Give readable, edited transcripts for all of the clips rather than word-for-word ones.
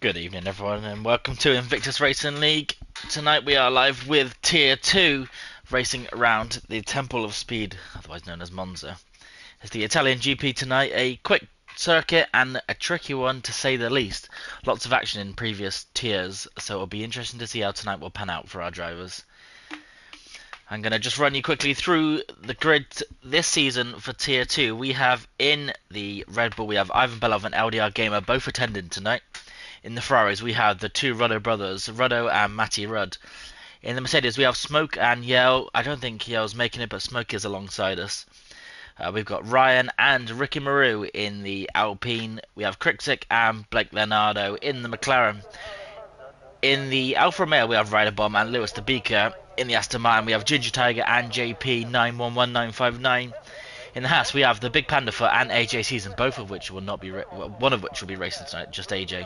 Good evening everyone and welcome to Invictus Racing League. Tonight we are live with Tier 2 racing around the Temple of Speed, otherwise known as Monza. It's the Italian GP tonight, a quick circuit and a tricky one to say the least. Lots of action in previous tiers, so it'll be interesting to see how tonight will pan out for our drivers. I'm going to just run you quickly through the grid this season for Tier 2. We have in the Red Bull, we have Ivan Belov and LDR Gamer both attending tonight. In the Ferraris, we have the two Ruddo brothers, Ruddo and Matty Rudd. In the Mercedes, we have Smoke and Yell. I don't think Yell's making it, but Smoke is alongside us. We've got Ryan and Ricky Maru in the Alpine. We have Krikzik and Blake Leonardo in the McLaren. In the Alfa Romeo, we have Ryder Bomb and Lewis Tabika. In the Aston Martin, we have Ginger Tiger and JP 911959. In the Haas, we have the Big Panda Foot and AJ Season, both of which will not be one of which will be racing tonight, just AJ.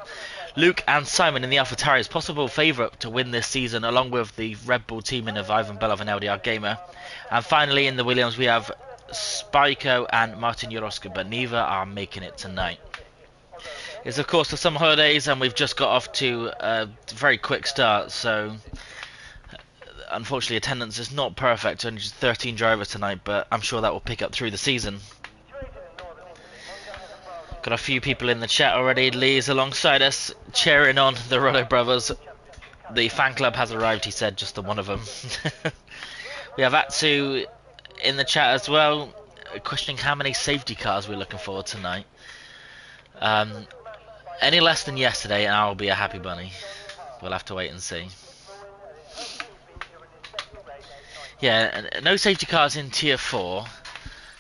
Luke and Simon in the AlphaTauri is possible favourite to win this season, along with the Red Bull teaming of Ivan Belov and LDR Gamer. And finally, in the Williams, we have Spyko and Martin Yoroska, but neither are making it tonight. It's of course the summer holidays, and we've just got off to a very quick start, so unfortunately attendance is not perfect, only just 13 drivers tonight, but I'm sure that will pick up through the season. Got a few people in the chat already. Lee's alongside us, cheering on the Ruddo brothers. The fan club has arrived, he said, just the one of them. We have Atsu in the chat as well, questioning how many safety cars we're looking for tonight. Any less than yesterday and I'll be a happy bunny. We'll have to wait and see. Yeah, no safety cars in Tier 4,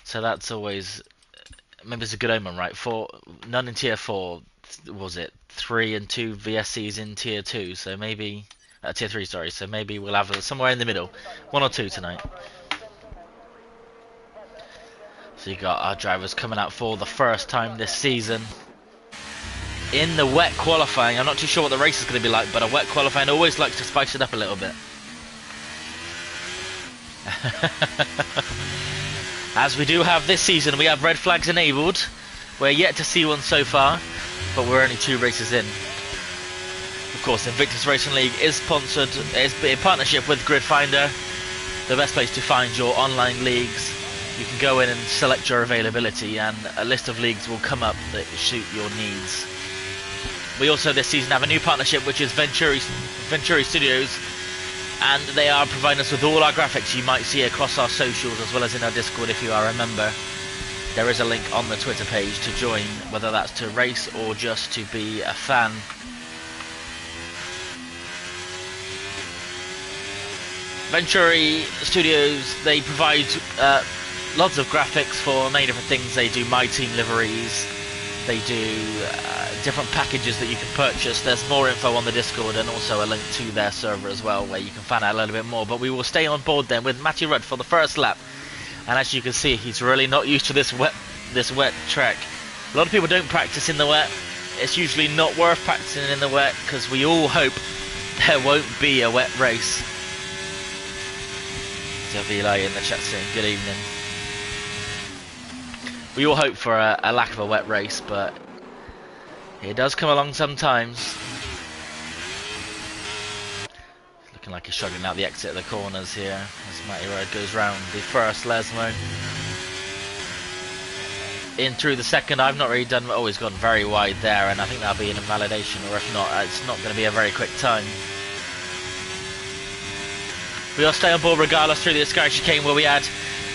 so that's always, maybe it's a good omen, right? None in Tier 4, was it? 3 and 2 VSCs in Tier 2, so maybe, Tier 3, sorry, so maybe we'll have somewhere in the middle, 1 or 2 tonight. So you got our drivers coming out for the first time this season. In the wet qualifying, I'm not too sure what the race is going to be like, but a wet qualifying always likes to spice it up a little bit. As we do have this season, we have red flags enabled. We're yet to see one so far, but we're only 2 races in. Of course, Invictus Racing League is sponsored, is in partnership with GridFinder, the best place to find your online leagues. You can go in and select your availability, and a list of leagues will come up that suit your needs. We also this season have a new partnership, which is Venturi Studios, and they are providing us with all our graphics you might see across our socials as well as in our Discord if you are a member. There is a link on the Twitter page to join, whether that's to race or just to be a fan. Venturi Studios, they provide lots of graphics for many different things. They do My Team liveries, they do different packages that you can purchase. There's more info on the Discord and also a link to their server as well where you can find out a little bit more. But we will stay on board then with Matty Rudd for the first lap. And as you can see, he's really not used to this wet track. A lot of people don't practice in the wet. It's usually not worth practicing in the wet because we all hope there won't be a wet race. So Eli in the chat saying good evening. We all hope for a lack of a wet race, but it does come along sometimes. Looking like he's struggling out the exit of the corners here as Matty Rudd goes round the first Lesmo. In through the second, I've not really done, he's gone very wide there, and I think that'll be an invalidation, or if not, it's not going to be a very quick time. We'll stay on board regardless through the Ascari chicane where we had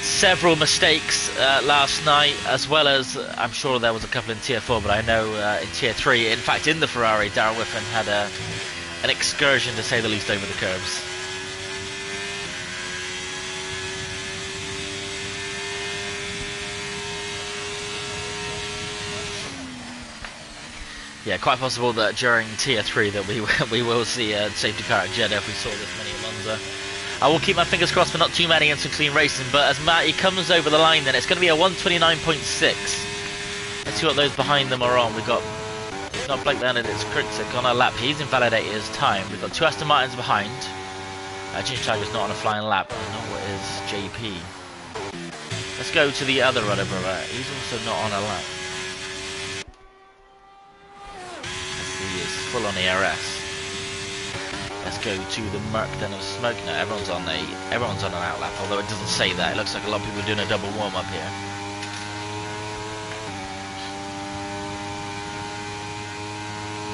several mistakes last night, as well as I'm sure there was a couple in Tier 4, but I know in Tier 3, in fact in the Ferrari, Darren Whiffen had an excursion to say the least over the curbs. Yeah, quite possible that during Tier 3 that we will see a safety car at Jeddah if we saw this many at Monza. I will keep my fingers crossed for not too many and some clean racing, but as Matty comes over the line then, it's going to be a 129.6. Let's see what those behind them are on. We've got, it's not Blake Leonard, it's Krikzik on a lap. He's invalidated his time. We've got 2 Aston Martins behind. Ginger Tiger's not on a flying lap. Nor is JP. Let's go to the other Ruddo brother. He's also not on a lap. Yes, he is. full on ERS. Let's go to the Malc then of smoke. No, everyone's on an outlap, although it doesn't say that. It looks like a lot of people are doing a double warm up here.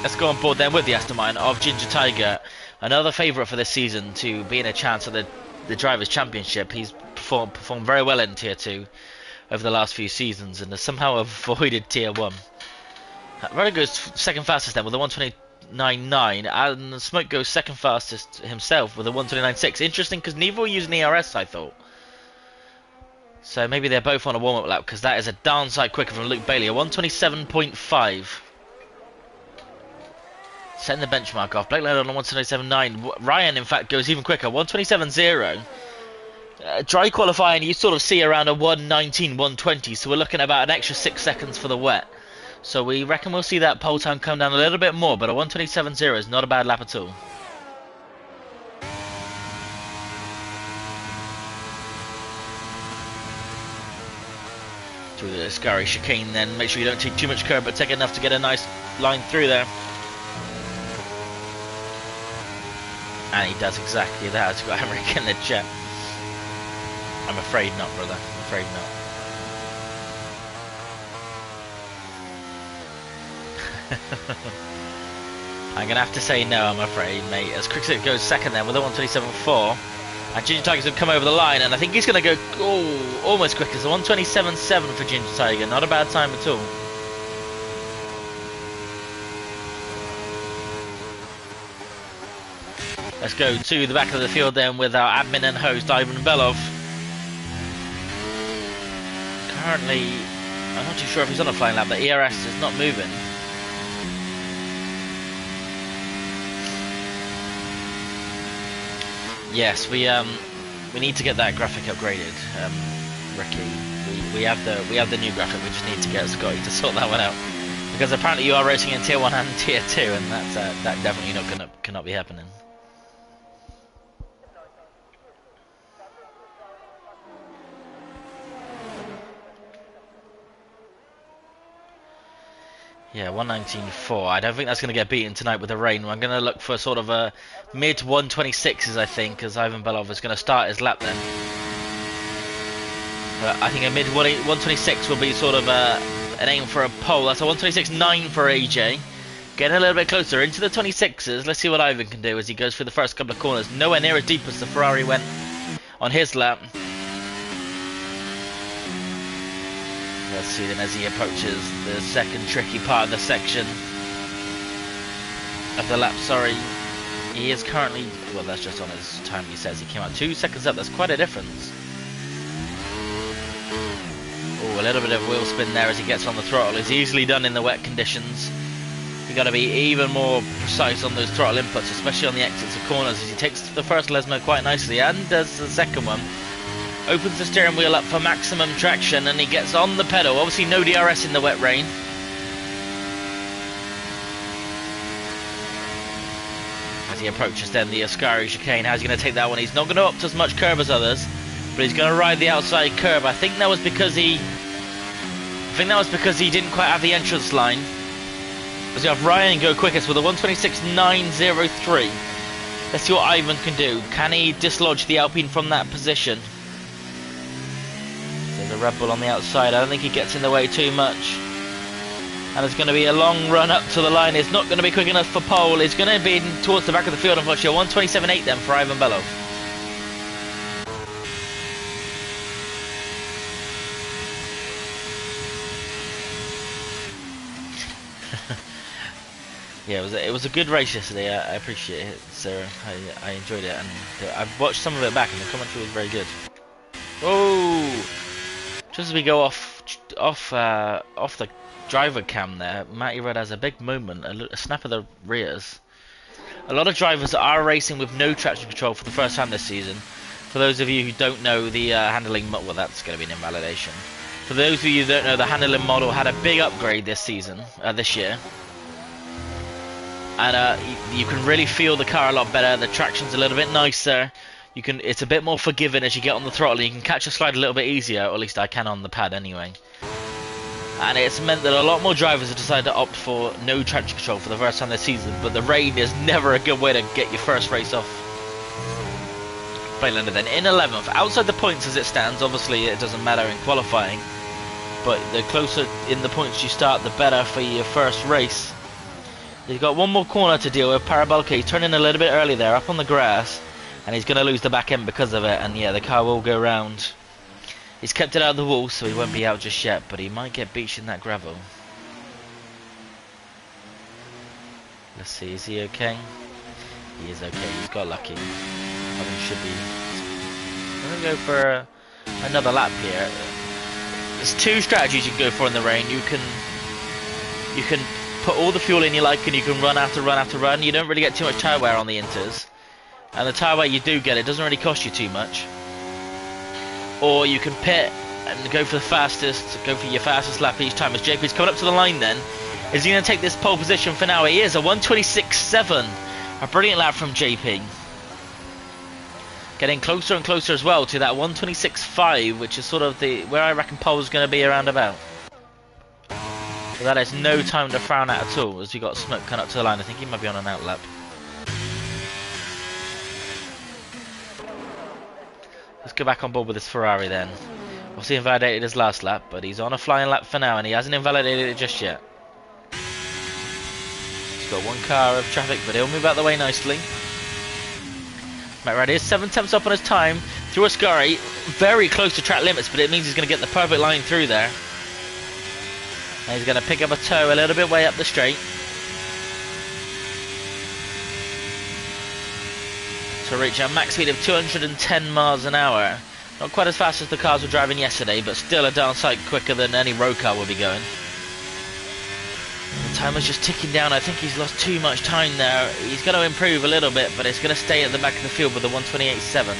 Let's go on board then with the Mastermind of Ginger Tiger, another favourite for this season to be in a chance at the Drivers' Championship. He's performed very well in Tier 2 over the last few seasons and has somehow avoided Tier 1. Ryder goes second fastest then with a 129.9, and Smoke goes second fastest himself with a 129.6. Interesting, because neither were using ERS, I thought. So maybe they're both on a warm-up lap, because that is a darn sight quicker from Luke Bailey, a 127.5. Setting the benchmark off. Blake Leonard on a 127.9. Ryan, in fact, goes even quicker, 127.0. Dry qualifying, you sort of see around a 119, 120, so we're looking at about an extra 6 seconds for the wet. So we reckon we'll see that pole time come down a little bit more, but a 127.0 is not a bad lap at all. Through the scary chicane then, make sure you don't take too much curb, but take enough to get a nice line through there. And he does exactly that. He's got Emmerich in the chat. I'm afraid not, brother. I'm afraid not. I'm gonna have to say no, I'm afraid, mate. As Cricket goes second then with a 127.4, and Ginger Tiger's gonna come over the line, and I think he's gonna go almost quick. It's a 127.7 for Ginger Tiger. Not a bad time at all. Let's go to the back of the field then with our admin and host Ivan Belov. Currently, I'm not too sure if he's on a flying lap, but ERS is not moving. Yes, we need to get that graphic upgraded, Ricky. We have the new graphic. We just need to get Scotty to sort that one out, because apparently you are racing in Tier 1 and Tier 2, and that's that definitely cannot be happening. Yeah, 119.4. I don't think that's going to get beaten tonight with the rain. I'm going to look for sort of a mid 126s, I think, as Ivan Belov is going to start his lap then. I think a mid 126 will be sort of an aim for a pole. That's a 126.9 for AJ. Getting a little bit closer into the 26s. Let's see what Ivan can do as he goes through the first couple of corners. Nowhere near as deep as the Ferrari went on his lap. Let's see then as he approaches the second tricky part of the section of the lap. Sorry, he is currently, well, that's just on his time. He says he came out 2 seconds up. That's quite a difference. Oh, a little bit of wheel spin there as he gets on the throttle. It's easily done in the wet conditions. You got to be even more precise on those throttle inputs, especially on the exits of corners, as he takes the first Lesmo quite nicely and does the second one. Opens the steering wheel up for maximum traction, and he gets on the pedal. Obviously no DRS in the wet rain. As he approaches then the Ascari chicane, how's he going to take that one? He's not going to opt as much curve as others, but he's going to ride the outside curve. I think that was because he didn't quite have the entrance line. As you have Ryan go quickest with a 126.903. Let's see what Ivan can do. Can he dislodge the Alpine from that position? There's a Red Bull on the outside. I don't think he gets in the way too much. And there's going to be a long run up to the line. It's not going to be quick enough for pole. It's going to be towards the back of the field, unfortunately. 127.8 then for Ivan Belov. Yeah, it was a good race yesterday. I appreciate it, Sarah. I enjoyed it, and I've watched some of it back, and the commentary was very good. Oh! Just as we go off the driver cam there, Matty Rudd has a big moment, a snap of the rears. A lot of drivers are racing with no traction control for the first time this season. For those of you who don't know, the handling model, well, that's going to be an invalidation. For those of you who don't know, the handling model had a big upgrade this season, this year. And you can really feel the car a lot better. The traction's a little bit nicer. It's a bit more forgiving as you get on the throttle. You can catch a slide a little bit easier, or at least I can on the pad anyway. and it's meant that a lot more drivers have decided to opt for no traction control for the first time this season. But the rain is never a good way to get your first race off. Then in 11th, outside the points as it stands, obviously it doesn't matter in qualifying, but the closer in the points you start, the better for your first race. He's got one more corner to deal with. Parabolica, he's turning a little bit early there, up on the grass, and he's going to lose the back end because of it, and yeah, the car will go round. He's kept it out of the wall, so he won't be out just yet, but he might get beached in that gravel. Let's see, is he okay? He is okay, he's got lucky. He should be. I'm going to go for another lap here. There's two strategies you can go for in the rain. You can put all the fuel in you like, and you can run after run after run. You don't really get too much tyre wear on the inters, and the tyre wear you do get, it doesn't really cost you too much. Or you can pit and go for the fastest, go for your fastest lap each time. As JP's coming up to the line, then is he going to take this pole position for now? He is a 1:26.7, a brilliant lap from JP. Getting closer and closer as well to that 1:26.5, which is sort of where I reckon pole's going to be around about. So that is no time to frown at all, as we got Smoke coming up to the line. I think he might be on an out lap. Let's go back on board with this Ferrari then. Obviously invalidated his last lap, but he's on a flying lap for now, and he hasn't invalidated it just yet. He's got one car of traffic, but he'll move out the way nicely. Right, he's 7 tenths up on his time through a scurry, very close to track limits, but it means he's going to get the perfect line through there. And he's going to pick up a toe a little bit way up the straight to reach a max speed of 210 miles an hour. Not quite as fast as the cars were driving yesterday, but still a darn sight quicker than any road car will be going. The timer's just ticking down. I think he's lost too much time there. He's going to improve a little bit, but it's going to stay at the back of the field with a 1:28.7.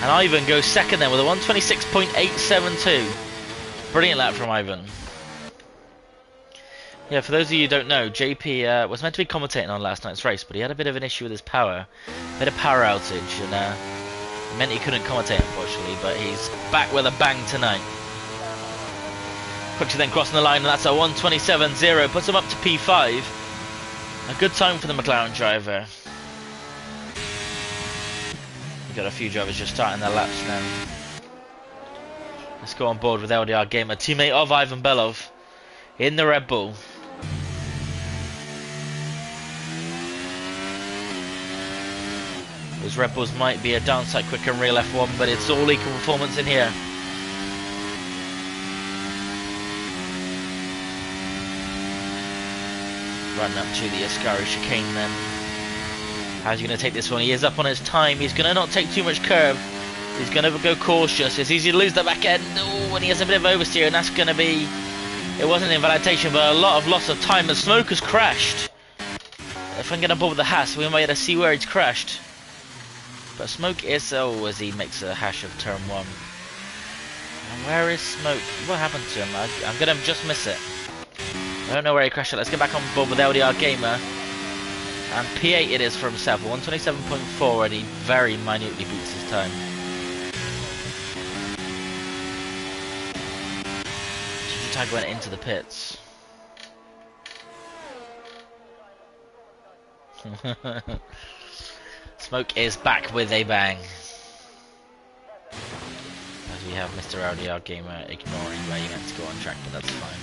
And Ivan goes second then with a 1:26.872. Brilliant lap from Ivan. Yeah, for those of you who don't know, JP was meant to be commentating on last night's race, but he had a bit of an issue with his power. A bit of power outage, and it meant he couldn't commentate, unfortunately, but he's back with a bang tonight. Quickly then crossing the line, and that's a 1:27.0, puts him up to P5. A good time for the McLaren driver. We've got a few drivers just starting their laps now. Let's go on board with LDR Gamer, teammate of Ivan Belov, in the Red Bull. Those Red Bulls might be a downside quicker in real F1, but it's all equal performance in here. Running up to the Ascari chicane then. How's he going to take this one? He is up on his time. He's going to not take too much curve. He's going to go cautious. It's easy to lose the back end. Oh, and he has a bit of oversteer, and that's going to be... It wasn't invalidation, but a lot of loss of time. The Smoke has crashed. If I can get on board with the Haas, we might be able to see where he's crashed. But Smoke is... Oh, as he makes a hash of turn 1. And where is Smoke? What happened to him? I'm going to just miss it. I don't know where he crashed it. Let's get back on board with LDR Gamer. And P8 it is for himself. 1:27.4, and he very minutely beats his time. Tag went into the pits. Smoke is back with a bang. As we have Mr. LDR Gamer ignoring where he meant to go on track, but that's fine.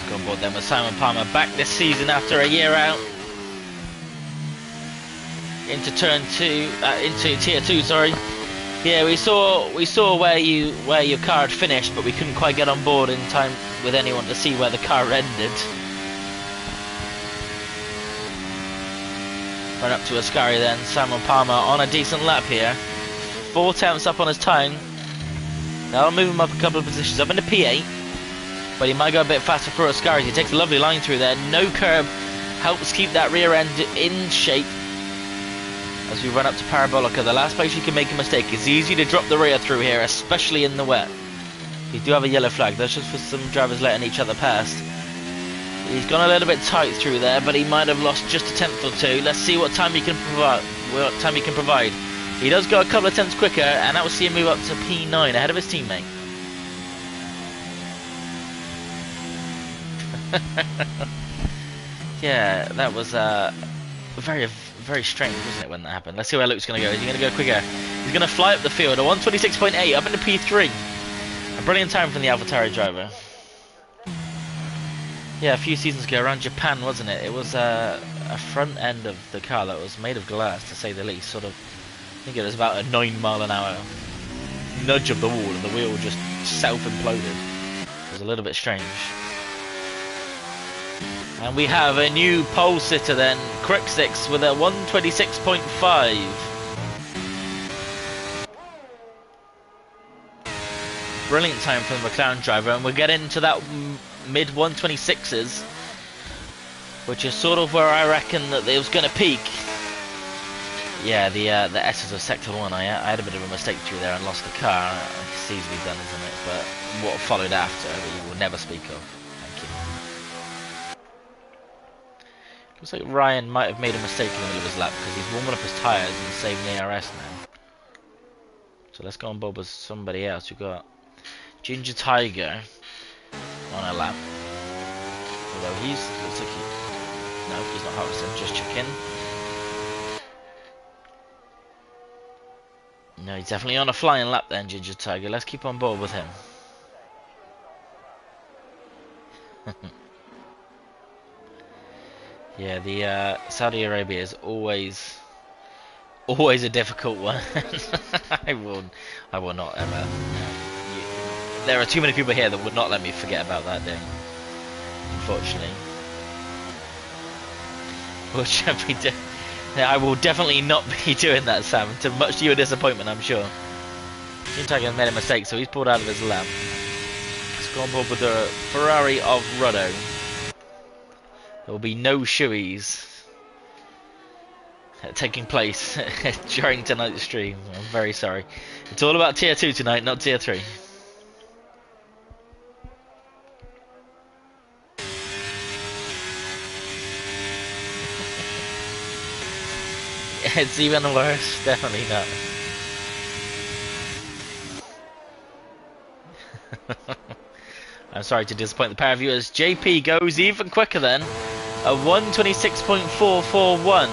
Go on board then with Simon Palmer back this season after a year out. Into turn 2, into tier 2, sorry. Yeah, we saw where your car had finished, but we couldn't quite get on board in time with anyone to see where the car ended. Run up to Ascari then, Simon Palmer on a decent lap here. 4 tenths up on his time. That'll move him up a couple of positions, up into P8. But he might go a bit faster for Ascari. He takes a lovely line through there. No curb, helps keep that rear end in shape. As we run up to Parabolica, the last place you can make a mistake. It's easy to drop the rear through here, especially in the wet. You do have a yellow flag. That's just for some drivers letting each other past. He's gone a little bit tight through there, but he might have lost just a tenth or two. Let's see what time he can provide. He does go a couple of tenths quicker, and that will see him move up to P9 ahead of his teammate. Yeah, that was very, very strange, wasn't it, when that happened? Let's see where Luke's going to go. Is he going to go quicker? He's going to fly up the field, a 126.8 up into P3. A brilliant time from the AlphaTauri driver. Yeah, a few seasons ago around Japan, wasn't it? It was a front end of the car that was made of glass, to say the least. Sort of, I think it was about a 9-mile-an-hour nudge of the wall, and the wheel just self-imploded. It was a little bit strange. And we have a new pole sitter then, Crixix with a 126.5. Brilliant time from the McLaren driver, and we're getting into that mid 126s, which is sort of where I reckon that it was going to peak. Yeah, the S's of Sector 1, I had a bit of a mistake through there and lost the car. It's easily done, isn't it? But what followed after, we will never speak of. Thank you. Looks like Ryan might have made a mistake in the middle of his lap because he's warming up his tyres and saving the ARS now. So let's go on board with somebody else. We've got Ginger Tiger on a lap. Although he's looks like no, he's not harvesting, just checking. No, he's definitely on a flying lap then, Ginger Tiger. Let's keep on board with him. Yeah, the Saudi Arabia is always a difficult one. I will not ever. There are too many people here that would not let me forget about that day, unfortunately. Which I will definitely not be doing that, Sam, to much to your disappointment, I'm sure. Ginger Tiger made a mistake, so he's pulled out of his lap. Let's go on board with the Ferrari of Ruddo. There will be no shoeies taking place during tonight's stream. I'm very sorry. It's all about Tier 2 tonight, not Tier 3. It's even worse, definitely not. I'm sorry to disappoint the pair of viewers. JP goes even quicker then. A 126.441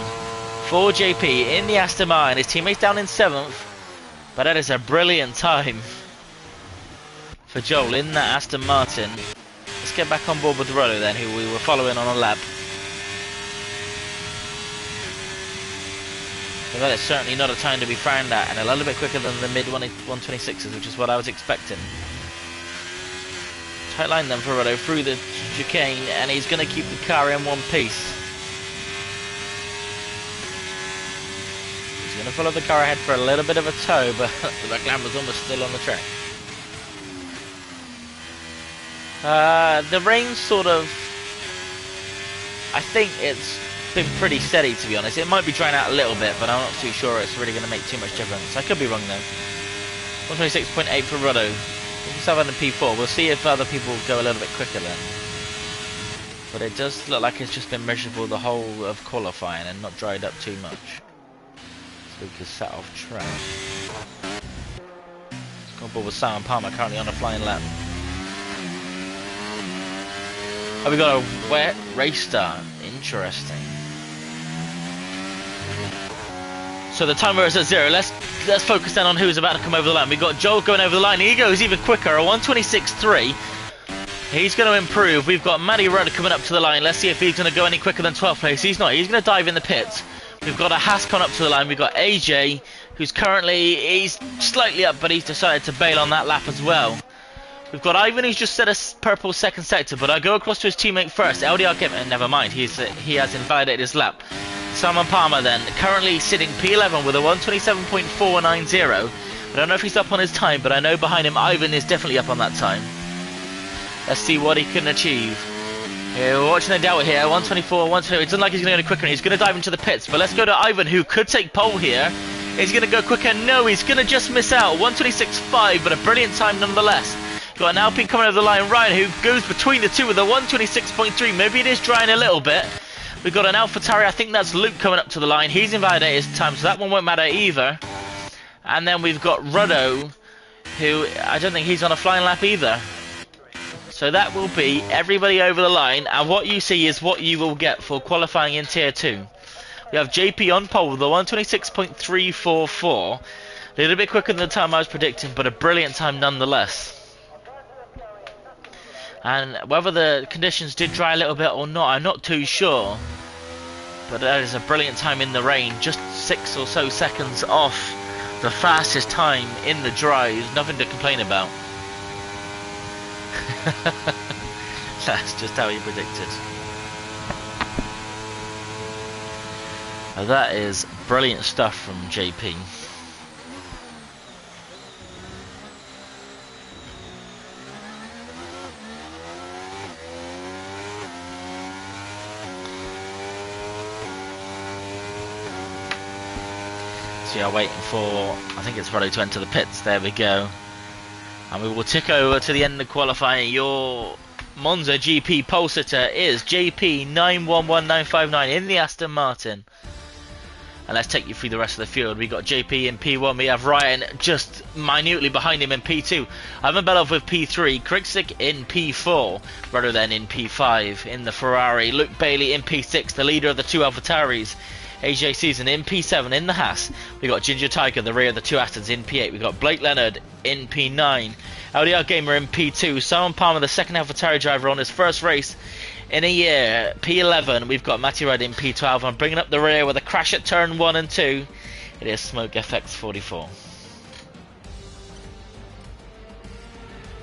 for JP in the Aston Martin. His teammates down in 7th. But that is a brilliant time for Joel in that Aston Martin. Let's get back on board with Rollo then, who we were following on a lap. So that is certainly not a time to be frowned at, and a little bit quicker than the mid 126s, which is what I was expecting. Tight line then for Ruddo through the chicane, and he's going to keep the car in one piece. He's going to follow the car ahead for a little bit of a tow, but the McLaren was almost still on the track. The rain sort of, I think it's been pretty steady, to be honest. It might be drying out a little bit, but I'm not too sure it's really going to make too much difference. I could be wrong though. 126.8 for Ruddo. We'll have on P4. We'll see if other people go a little bit quicker then. But it does look like it's just been miserable the whole of qualifying and not dried up too much. So we could set off track. Let's go on board with Simon Palmer, currently on a flying lap. Oh, we got a wet race start. Interesting. So the timer is at 0. Let's focus then on who's about to come over the line. We've got Joel going over the line. He goes even quicker, a 126.3. He's going to improve. We've got Matty Rudd coming up to the line. Let's see if he's going to go any quicker than 12th place. He's not. He's going to dive in the pits. We've got a Haas coming up to the line. We've got AJ, who's currently, he's slightly up, but he's decided to bail on that lap as well. We've got Ivan, who's just set a purple second sector, but I go across to his teammate first. LDR Kevin, never mind, he has invalidated his lap. Simon Palmer then, currently sitting P11 with a 127.490. I don't know if he's up on his time, but I know behind him Ivan is definitely up on that time. Let's see what he can achieve. Yeah, we're watching the delta here, 124, 124. It doesn't like he's going to go any quicker, and he's going to dive into the pits. But let's go to Ivan, who could take pole here. He's going to go quicker. No, he's going to just miss out. 126.5, but a brilliant time nonetheless. Got an Alpine coming over the line. Ryan, who goes between the two with a 126.3. Maybe it is drying a little bit. We've got an AlphaTauri. I think that's Luke coming up to the line. He's invalidated his time, so that one won't matter either. And then we've got Ruddo, who I don't think he's on a flying lap either. So that will be everybody over the line, and what you see is what you will get for qualifying in Tier 2. We have JP on pole with a 126.344. A little bit quicker than the time I was predicting, but a brilliant time nonetheless. And whether the conditions did dry a little bit or not, I'm not too sure. But that is a brilliant time in the rain, just 6 or so seconds off the fastest time in the dries. Nothing to complain about. That's just how he predicted. Now that is brilliant stuff from JP. So we are waiting for, I think it's ready to enter the pits. There we go. And we will tick over to the end of qualifying. Your Monza GP pole sitter is JP911959 in the Aston Martin. And let's take you through the rest of the field. We got JP in P1. We have Ryan just minutely behind him in P2. Ivan Belov with P3. Kriksik in P4. Rudder then in P5 in the Ferrari. Luke Bailey in P6, the leader of the two AlphaTauris. AJ Season in P7 in the Haas. We got Ginger Tiger, the rear of the two Astons, in P8. We got Blake Leonard in P9. LDR Gamer in P2. Simon Palmer, the second AlphaTauri driver on his first race in a year, P11. We've got Matty Rudd in P12. I'm bringing up the rear with a crash at turn 1 and 2. It is Smoke FX44.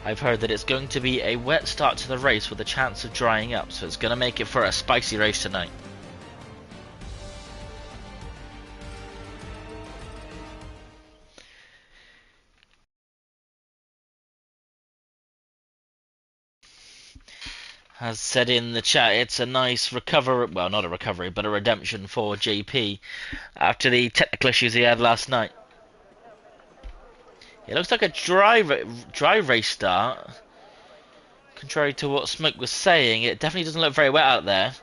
I've heard that it's going to be a wet start to the race with a chance of drying up, so it's going to make it for a spicy race tonight. As said in the chat, it's a nice recovery, well, not a recovery, but a redemption for JP after the technical issues he had last night. It looks like a dry race start. Contrary to what Smoke was saying, it definitely doesn't look very wet out there.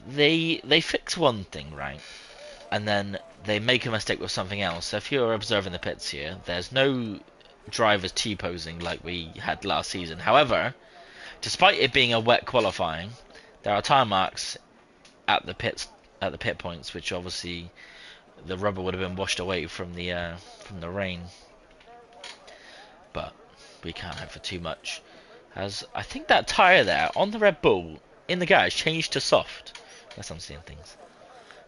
They fix one thing, right? And then they make a mistake with something else. So if you're observing the pits here, there's no drivers T-posing like we had last season. However, despite it being a wet qualifying, there are tire marks at the pit points, which obviously the rubber would have been washed away from the rain. But we can't hope for too much, as I think that tire there on the Red Bull in the garage changed to soft. Unless I'm seeing things.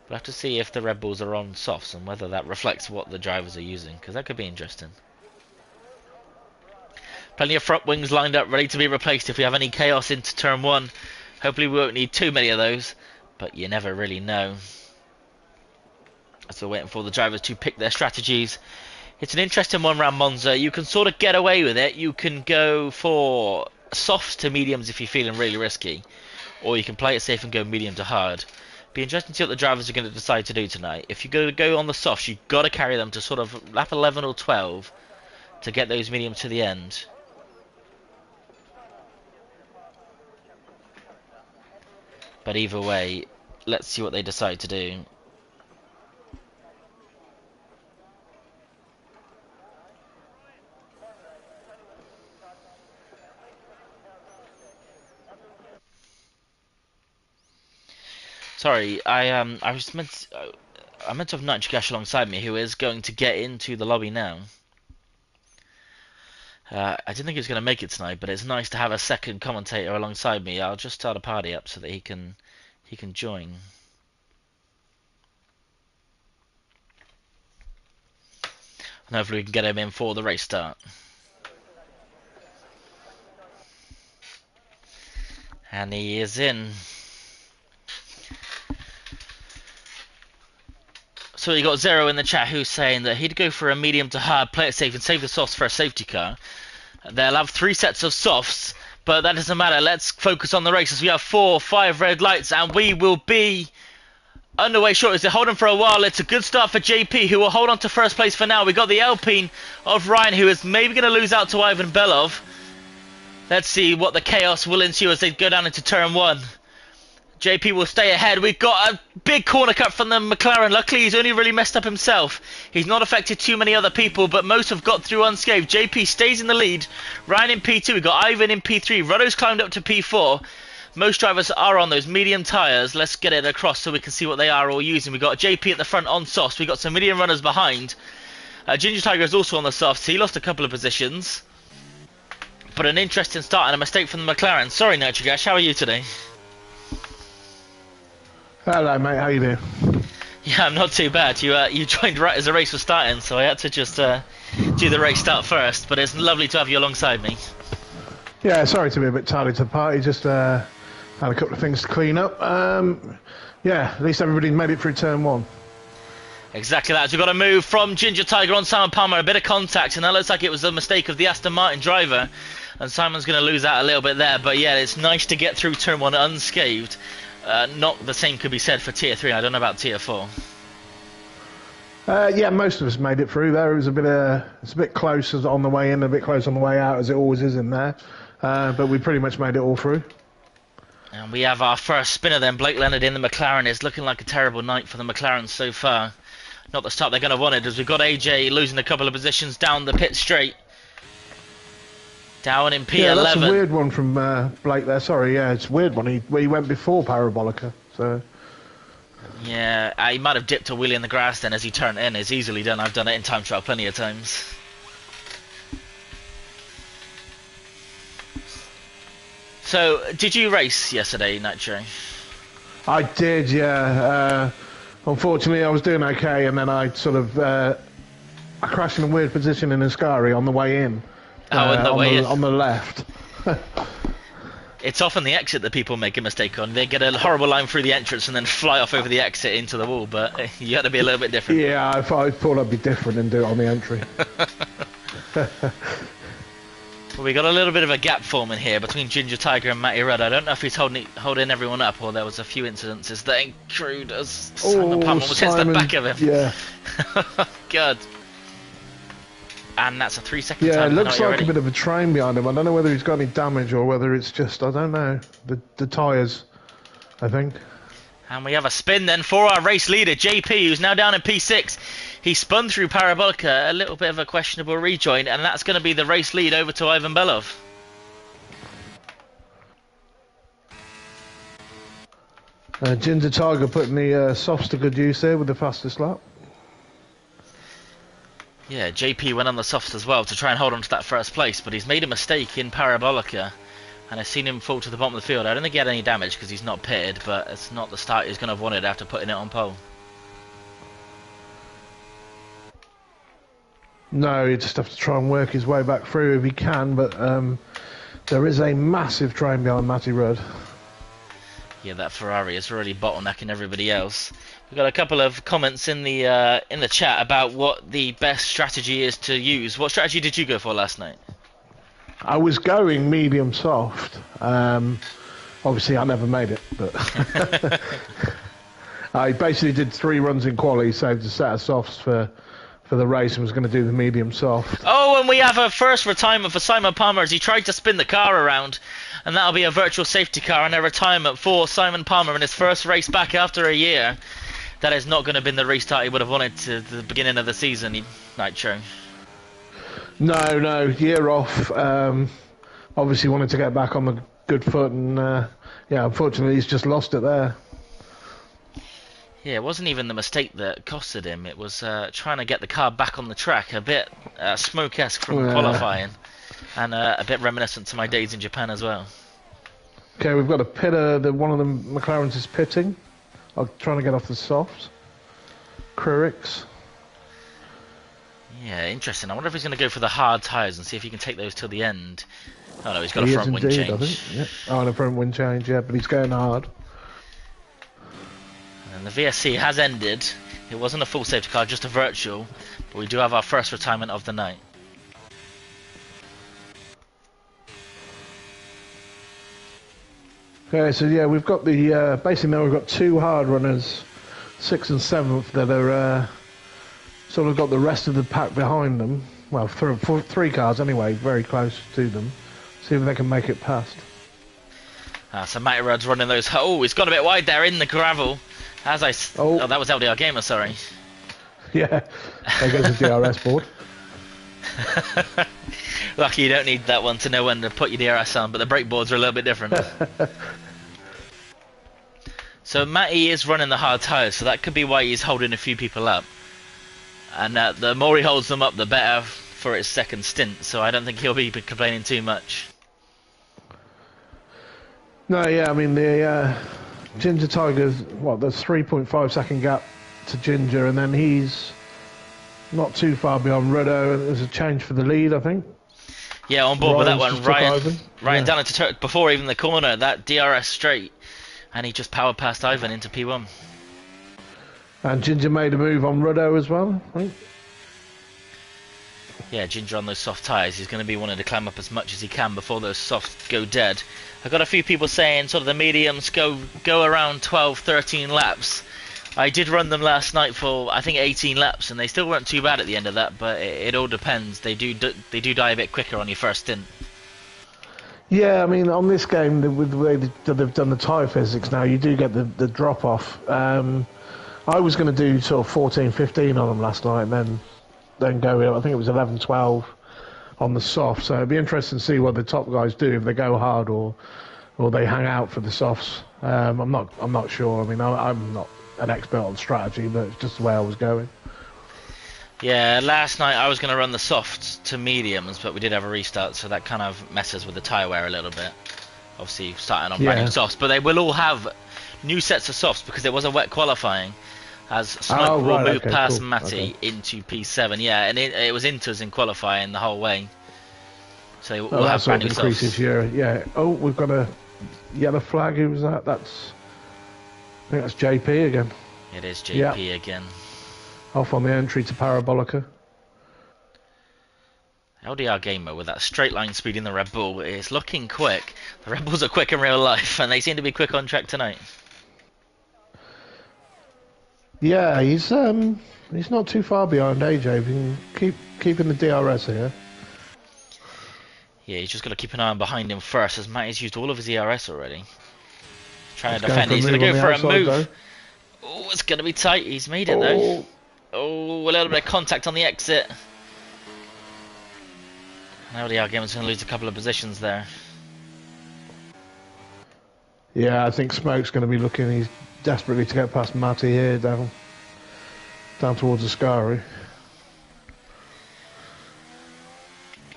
We'll have to see if the Red Bulls are on softs and whether that reflects what the drivers are using, because that could be interesting. Plenty of front wings lined up, ready to be replaced if we have any chaos into turn 1. Hopefully we won't need too many of those, but you never really know. So we're waiting for the drivers to pick their strategies. It's an interesting one around Monza. You can sort of get away with it. You can go for softs to mediums if you're feeling really risky, or you can play it safe and go medium to hard. Be interesting to see what the drivers are going to decide to do tonight. If you're going to go on the softs, you've got to carry them to sort of lap 11 or 12 to get those medium to the end. But either way, let's see what they decide to do. Sorry, I meant to have Nitro Gash alongside me, who is going to get into the lobby now. I didn't think he was going to make it tonight, but it's nice to have a second commentator alongside me. I'll just start a party up so that he can join. And hopefully we can get him in for the race start. And he is in. So you got Zero in the chat who's saying that he'd go for a medium to hard, play it safe and save the softs for a safety car. They'll have 3 sets of softs, but that doesn't matter. Let's focus on the races. We have 4 or 5 red lights and we will be underway shortly. They're holding for a while. It's a good start for JP, who will hold on to first place for now. We got the Alpine of Ryan, who is maybe going to lose out to Ivan Belov. Let's see what the chaos will ensue as they go down into turn 1. JP will stay ahead. We've got a big corner cut from the McLaren. Luckily, he's only really messed up himself. He's not affected too many other people, but most have got through unscathed. JP stays in the lead. Ryan in P2. We've got Ivan in P3. Ruddo's climbed up to P4. Most drivers are on those medium tyres. Let's get it across so we can see what they are all using. We've got JP at the front on softs. We've got some medium runners behind. Ginger Tiger is also on the softs. He lost a couple of positions. But an interesting start and a mistake from the McLaren. Sorry, Nitrogash. How are you today? Hello, mate. How you doing? Yeah, I'm not too bad. You joined right as the race was starting, so I had to just do the race start first. But it's lovely to have you alongside me. Yeah, sorry to be a bit tardy to the party. Just had a couple of things to clean up. Yeah, at least everybody's made it through turn one. Exactly that. So we've got a move from Ginger Tiger on Simon Palmer. A bit of contact, and that looks like it was a mistake of the Aston Martin driver. And Simon's going to lose out a little bit there. But yeah, it's nice to get through turn one unscathed. Not the same could be said for tier 3. I don't know about tier 4. Yeah, most of us made it through there. It was it's a bit close on the way in, a bit close on the way out, as it always is in there. But we pretty much made it all through. And we have our first spinner then. Blake Leonard in the McLaren. Is looking like a terrible night for the McLaren so far. Not the start they're going to want it, as we've got AJ losing a couple of positions down the pit straight. Down in P11. Yeah, that's a weird one from Blake there. Sorry, yeah, it's a weird one. He went before Parabolica, so... Yeah, he might have dipped a wheelie in the grass then as he turned in. It's easily done. I've done it in time trial plenty of times. So, did you race yesterday, Nitro? I did, yeah. Unfortunately, I was doing okay, and then I sort of... I crashed in a weird position in Ascari on the way in. On the left. It's often the exit that people make a mistake on. They get a horrible line through the entrance and then fly off over the exit into the wall, but you got to be a little bit different. Yeah, I thought I'd be different and do it on the entry. Well, we got a little bit of a gap forming here between Ginger Tiger and Matty Rudd. I don't know if he's holding everyone up, or there was a few incidences that accrued as Simon Palmer was hit the back of him. Yeah. God. And that's a 3-second time. Yeah, it looks like a bit of a train behind him. I don't know whether he's got any damage or whether it's just, I don't know, the tyres, I think. And we have a spin then for our race leader, JP, who's now down in P6. He spun through Parabolica, a little bit of a questionable rejoin, and that's going to be the race lead over to Ivan Belov. Ginger Tiger putting the softs to good use there with the fastest lap. Yeah, JP went on the softs as well to try and hold on to that first place, but he's made a mistake in Parabolica, and I've seen him fall to the bottom of the field. I don't think he had any damage because he's not pitted, but it's not the start he's going to have wanted after putting it on pole. No, you just have to try and work his way back through if he can, but there is a massive train behind Matty Rudd. Yeah, that Ferrari is really bottlenecking everybody else. We've got a couple of comments in the chat about what the best strategy is to use. What strategy did you go for last night? I was going medium soft. Obviously, I never made it, but I basically did 3 runs in quali, saved a set of softs for the race, and was going to do the medium soft. Oh, and we have a first retirement for Simon Palmer as he tried to spin the car around, and that'll be a virtual safety car and a retirement for Simon Palmer in his first race back after a year. That is not going to have been the restart he would have wanted to the beginning of the season, Nitro. No, year off. Obviously wanted to get back on the good foot, and yeah, unfortunately he's just lost it there. Yeah, it wasn't even the mistake that costed him. It was trying to get the car back on the track, a bit smoke-esque from qualifying, and a bit reminiscent to my days in Japan as well. Okay, we've got a pitter. One of the McLarens is pitting. I'm trying to get off the softs. Krurix. Yeah, interesting. I wonder if he's going to go for the hard tyres and see if he can take those till the end. Oh no, he's got a front wing change. I think. Yeah. Oh, and a front wing change, yeah, but he's going hard. And the VSC has ended. It wasn't a full safety car, just a virtual. But we do have our first retirement of the night. Okay, so yeah, we've got the basically now we've got 2 hard runners, 6th and 7th, that are sort of got the rest of the pack behind them. Well, 3 cars anyway, very close to them. See if they can make it past. So Matty Rudd's running those. Oh, he's got a bit wide there in the gravel. Oh, that was LDR Gamer, sorry. Yeah, there goes the DRS board. Lucky you don't need that one to know when to put your DRS on, but the brake boards are a little bit different. So Matty is running the hard tyres, so that could be why he's holding a few people up. And the more he holds them up, the better for his second stint, so I don't think he'll be complaining too much. No, yeah, I mean, the Ginger Tiger's, there's 3.5 second gap to Ginger, and then he's not too far beyond Ruddo, and there's a change for the lead, I think. Yeah, on board Ryan's with that one. Ryan yeah. down into before even the corner, that DRS straight, and he just powered past Ivan into P1. And Ginger made a move on Ruddo as well, I think. Yeah, Ginger on those soft tyres, he's going to be wanting to climb up as much as he can before those softs go dead. I've got a few people saying sort of the mediums go around 12, 13 laps. I did run them last night for, I think, 18 laps, and they still weren't too bad at the end of that, but it all depends. They do die a bit quicker on your first stint. Yeah, I mean, on this game, with the way they've done the tyre physics now, you do get the drop-off. I was going to do sort of 14, 15 on them last night, and then go, I think it was 11, 12 on the soft. So it'd be interesting to see what the top guys do, if they go hard or they hang out for the softs. I'm not sure. I mean, I'm not an expert on strategy, but it's just the way I was going. Yeah, last night I was going to run the softs to mediums, but we did have a restart, so that kind of messes with the tyre wear a little bit. Obviously, starting on brand new softs, but they will all have new sets of softs because there was a wet qualifying. As Smoke will move past Matty into P7, yeah, and it was Inters in qualifying the whole way. So we'll have brand new softs. Yeah. Oh, we've got a yellow flag. Who was that? I think that's JP again. It is JP again. Off on the entry to Parabolica. LDR Gamer with that straight line speed in the Red Bull is looking quick. The Red Bulls are quick in real life, and they seem to be quick on track tonight. Yeah, he's not too far behind AJ. We can keeping the DRS here. Yeah, he's just got to keep an eye on behind him first, as Matty's used all of his ERS already. Trying to defend. He's going to go for a move. Oh, it's going to be tight. He's made it though. Oh, a little bit of contact on the exit. Now the argument's going to lose a couple of positions there. Yeah, I think Smoke's going to be looking. He's desperately to get past Matty here, down towards Ascari.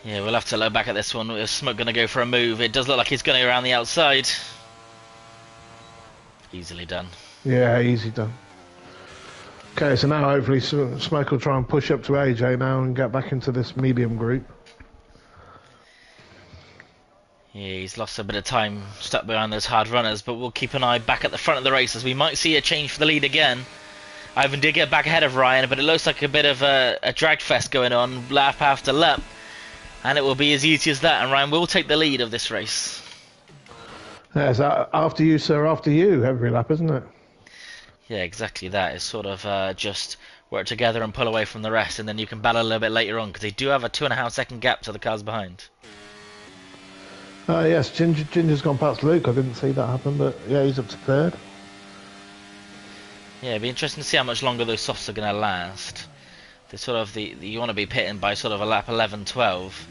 Yeah, we'll have to look back at this one. Is Smoke going to go for a move? It does look like he's going to go around the outside. Easily done. Yeah, easy done. Okay, so now hopefully Smoke will try and push up to AJ now and get back into this medium group. Yeah, he's lost a bit of time stuck behind those hard runners, but we'll keep an eye back at the front of the race as we might see a change for the lead again. Ivan did get back ahead of Ryan, but it looks like a bit of a drag fest going on lap after lap, and it will be as easy as that, and Ryan will take the lead of this race. Yeah, so after you, sir, after you, every lap, isn't it? Yeah, exactly that. It's sort of just work together and pull away from the rest, and then you can battle a little bit later on, because they do have a 2.5 second gap to the cars behind. Yes, Ginger's gone past Luke. I didn't see that happen, but yeah, he's up to third. Yeah, it'd be interesting to see how much longer those softs are going to last. They're sort of you want to be pitting by sort of a lap 11, 12.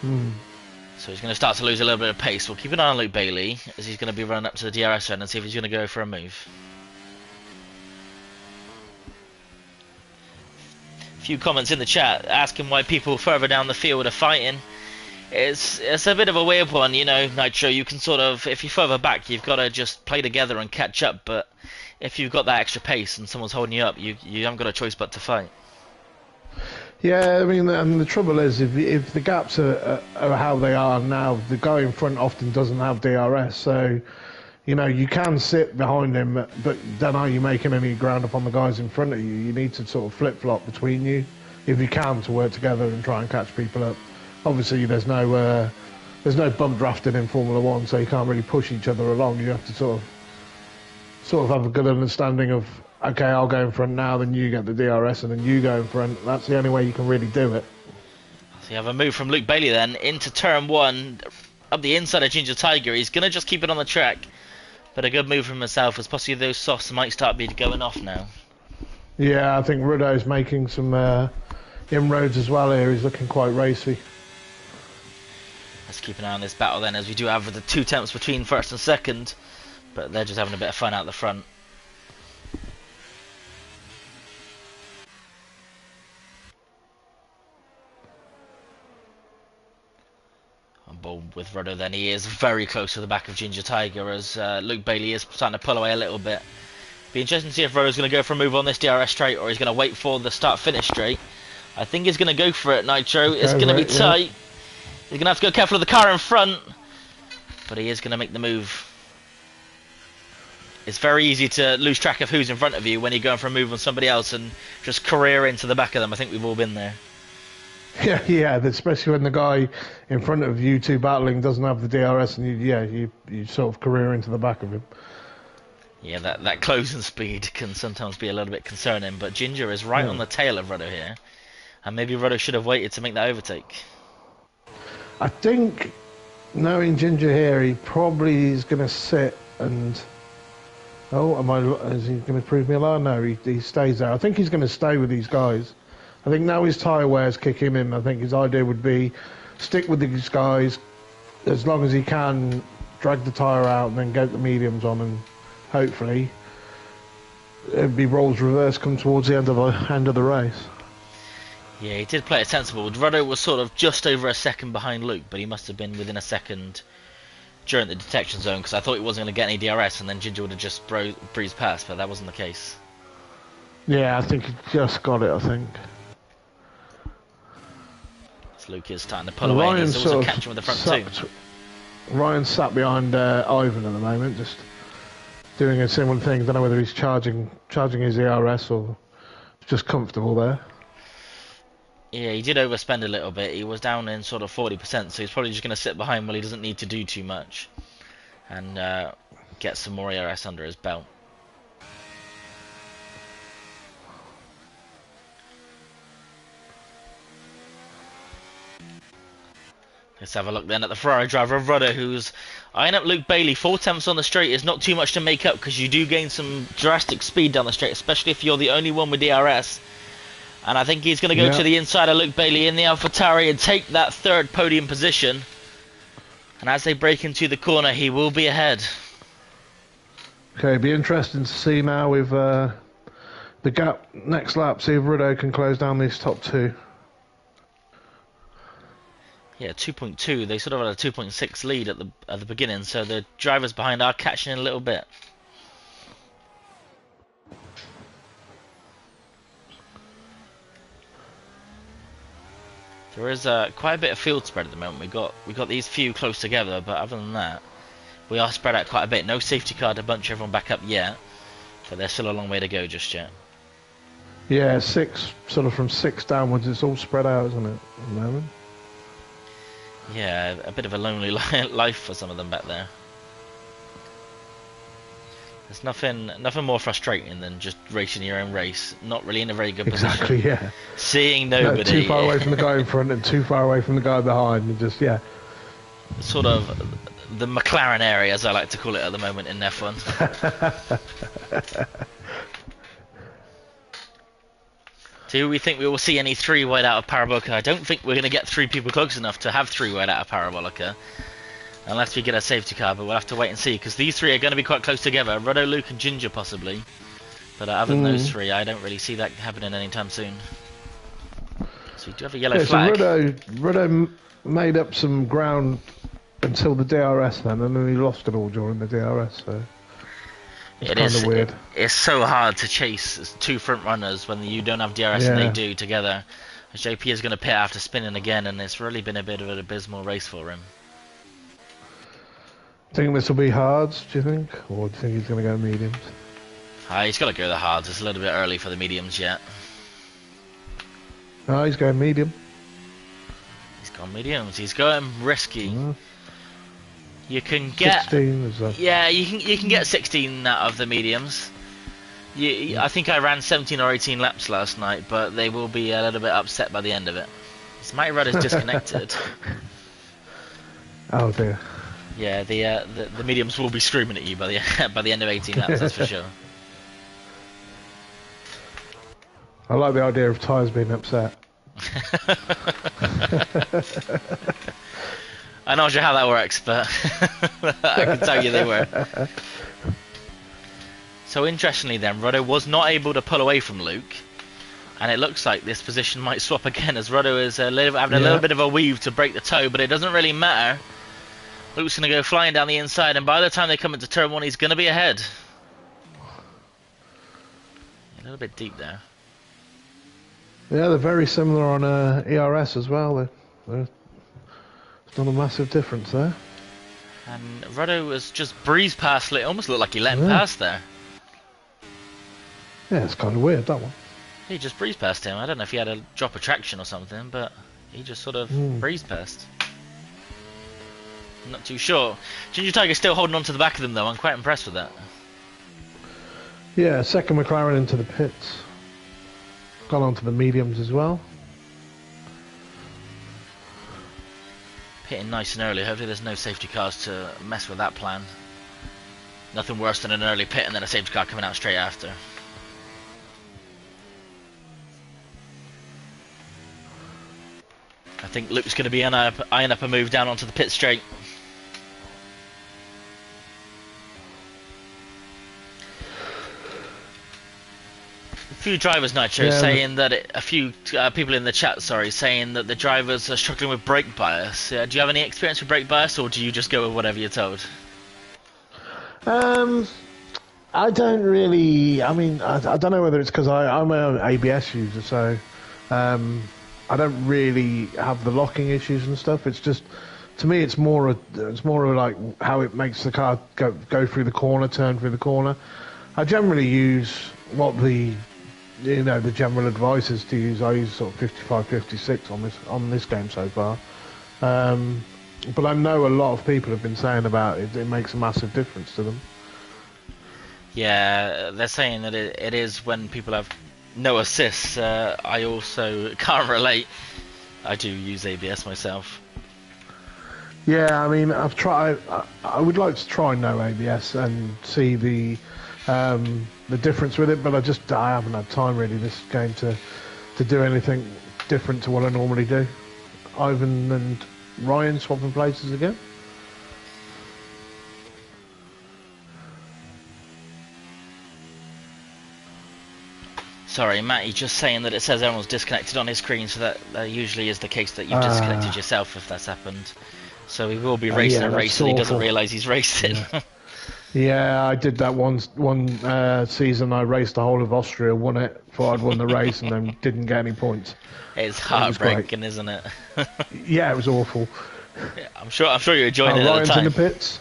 So he's going to start to lose a little bit of pace. We'll keep an eye on Luke Bailey as he's going to be running up to the DRS end and see if he's going to go for a move. A few comments in the chat asking why people further down the field are fighting. It's a bit of a weird one, you know, Nitro. You can sort of, if you're further back, you've got to just play together and catch up. But if you've got that extra pace and someone's holding you up, you haven't got a choice but to fight. Yeah, I mean, and the trouble is, if the gaps are how they are now, the guy in front often doesn't have DRS. So, you know, you can sit behind him, but then are you making any ground up on the guys in front of you? You need to sort of flip-flop between you, if you can, to work together and try and catch people up. Obviously, there's no bump drafting in Formula One, so you can't really push each other along. You have to sort of have a good understanding of, okay, I'll go in front now, then you get the DRS, and then you go in front. That's the only way you can really do it. So you have a move from Luke Bailey then into turn 1. up the inside of Ginger Tiger. He's going to just keep it on the track. But a good move from himself, as possibly those softs might start going off now. Yeah, I think Rudo's making some inroads as well here. He's looking quite racy. Let's keep an eye on this battle then, as we do have the 2 temps between first and second. But they're just having a bit of fun out the front. On board with Rudo then, he is very close to the back of Ginger Tiger, as Luke Bailey is starting to pull away a little bit. Be interesting to see if Rudo's going to go for a move on this DRS straight, or he's going to wait for the start-finish straight. I think he's going to go for it, Nitro. It's going to be tight. Yeah. He's going to have to go careful of the car in front, but he is going to make the move. It's very easy to lose track of who's in front of you when you're going for a move on somebody else and just career into the back of them. I think we've all been there. Yeah, especially when the guy in front of you two battling doesn't have the DRS, and you sort of career into the back of him. Yeah, that closing speed can sometimes be a little bit concerning, but Ginger is right on the tail of Rudo here, and maybe Rudo should have waited to make that overtake. I think, knowing Ginger here, he probably is going to sit and... Oh, is he going to prove me a lie? No, he stays there. I think he's going to stay with these guys. I think now his tyre wears kick him in. I think his idea would be stick with these guys as long as he can, drag the tyre out, and then get the mediums on, and hopefully it'd be roles reverse come towards the end of the race. Yeah, he did play it sensible. Rudo was sort of just over a second behind Luke, but he must have been within a second during the detection zone, because I thought he wasn't going to get any DRS, and then Ginger would have just breezed past, but that wasn't the case. Yeah, I think he just got it, I think. So Luke is starting to pull away, and he's also catching with the front too. Ryan's sat behind Ivan at the moment, just doing a similar thing. Don't know whether he's charging his ERS or just comfortable there. Yeah, he did overspend a little bit. He was down in sort of 40%, so he's probably just going to sit behind while he doesn't need to do too much, and get some more ERS under his belt. Let's have a look then at the Ferrari driver of Rudo, who's eyeing up Luke Bailey. 4 tenths on the straight is not too much to make up, because you do gain some drastic speed down the straight, especially if you're the only one with DRS. And I think he's going to go to the inside of Luke Bailey in the AlphaTauri and take that 3rd podium position. And as they break into the corner, he will be ahead. Okay, it'll be interesting to see now with the gap next lap, see if Rudo can close down these top 2. Yeah, 2.2. They sort of had a 2.6 lead at the beginning, so the drivers behind are catching in a little bit. There is quite a bit of field spread at the moment. We got these few close together, but other than that, we are spread out quite a bit. No safety car to bunch everyone back up yet, but there's still a long way to go just yet. Yeah, from 6 downwards, it's all spread out, isn't it, at the moment? Yeah, a bit of a lonely life for some of them back there. There's nothing more frustrating than just racing your own race, not really in a very good position. Exactly, yeah. Seeing nobody. No, too far away from the guy in front and too far away from the guy behind, and just, yeah. Sort of the McLaren area, as I like to call it at the moment in F1. Do we think we will see any 3 wide out of Parabolica? I don't think we're going to get 3 people close enough to have 3 wide out of Parabolica. Unless we get a safety car, but we'll have to wait and see, because these 3 are going to be quite close together. Rudo, Luke and Ginger possibly. But other than those 3, I don't really see that happening anytime soon. So we do have a yellow flag. So Rudo made up some ground until the DRS then, and then he lost it all during the DRS, so... It's kind of weird. It's so hard to chase 2 front runners when you don't have DRS and they do together. JP is going to pit after spinning again, and it's really been a bit of an abysmal race for him. Think this will be hards, do you think? Or do you think he's going to go mediums? He's got to go the hards. It's a little bit early for the mediums yet. No, he's going medium. He's gone mediums. He's going risky. You can get 16, is that? Yeah, you can get 16 out of the mediums. I think I ran 17 or 18 laps last night, but they will be a little bit upset by the end of it. This Mighty Rod is disconnected. Oh dear. Yeah, the mediums will be screaming at you by the by the end of 18 laps, that's for sure. I like the idea of tyres being upset. I'm not sure how that works, but I can tell you they were. So interestingly then, Ruddo was not able to pull away from Luke, and it looks like this position might swap again as Ruddo is having a little bit of a weave to break the toe, but it doesn't really matter. Luke's going to go flying down the inside, and by the time they come into turn 1, he's going to be ahead. A little bit deep there. Yeah, they're very similar on ERS as well. There's not a massive difference there. And Ruddo was just breezed past, it almost looked like he let him pass there. Yeah, it's kind of weird, that one. He just breezed past him. I don't know if he had a drop of traction or something, but he just sort of breezed past. I'm not too sure. Ginger Tiger's still holding on to the back of them though. I'm quite impressed with that. Yeah, second McLaren into the pits. Gone on to the mediums as well. Pitting nice and early. Hopefully there's no safety cars to mess with that plan. Nothing worse than an early pit and then a safety car coming out straight after. I think Luke's going to be eyeing up a move down onto the pit straight. A few drivers, Nitro, saying that a few people in the chat, saying that the drivers are struggling with brake bias. Do you have any experience with brake bias, or do you just go with whatever you're told? I don't really. I mean, I don't know whether it's because I'm an ABS user, so I don't really have the locking issues and stuff. It's just, to me, it's more of like how it makes the car go through the corner, turn through the corner. I generally use what the general advice is to use. I use sort of 55, 56 on this game so far. But I know a lot of people have been saying about it. It makes a massive difference to them. Yeah, they're saying that it is when people have no assists. I also can't relate. I do use ABS myself. Yeah, I mean, I've tried. I would like to try no ABS and see the difference with it, but I haven't had time really this game to do anything different to what I normally do. Ivan and Ryan swapping places again. Sorry, Matty, just saying that it says everyone's disconnected on his screen, so that usually is one that you've disconnected yourself if that's happened. So he will be racing a race and he doesn't realise he's racing. Yeah, I did that one season. I raced the whole of Austria, won it, thought I'd won the race, and then didn't get any points. It's heartbreaking, isn't it? Yeah, it was awful. Yeah, I'm sure you're enjoying it at Ryan's the time. in the pits.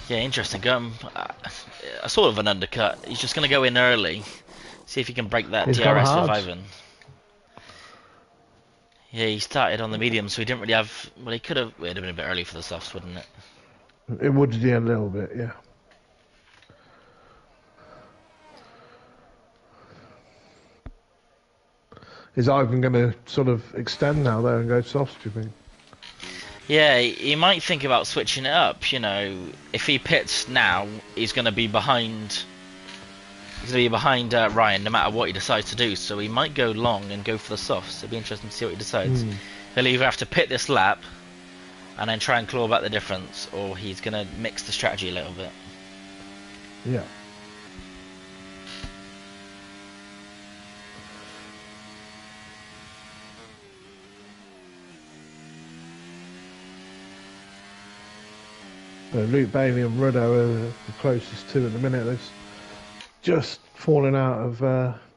Yeah, interesting. A sort of an undercut. He's just going to go in early, see if he can break that DRS with Ivan. Yeah, he started on the medium, so he didn't really have. Well, he could have. It would have been a bit early for the softs, wouldn't it? It would, yeah, a little bit, yeah. Is Ivan going to sort of extend now, though, and go soft, do you think? Yeah, he might think about switching it up. You know, if he pits now, he's going to be behind. He's going to be behind Ryan, no matter what he decides to do. So he might go long and go for the softs. It'll be interesting to see what he decides. He'll either have to pit this lap and then try and claw back the difference, or he's going to mix the strategy a little bit. Yeah. So Luke Bailey and Ruddo are the closest two at the minute. There's just falling out of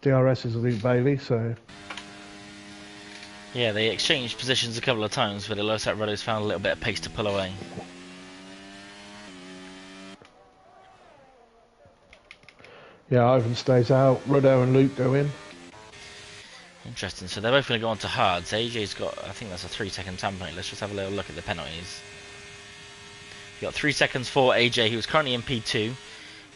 DRS is Luke Bailey, so... Yeah, they exchanged positions a couple of times, but it looks like Ruddo's found a little bit of pace to pull away. Yeah, Ivan stays out, Ruddo and Luke go in. Interesting, so they're both going to go on to hards. AJ's got, I think that's a 3-second time penalty. Let's just have a little look at the penalties. You got 3 seconds for AJ, who's currently in P2.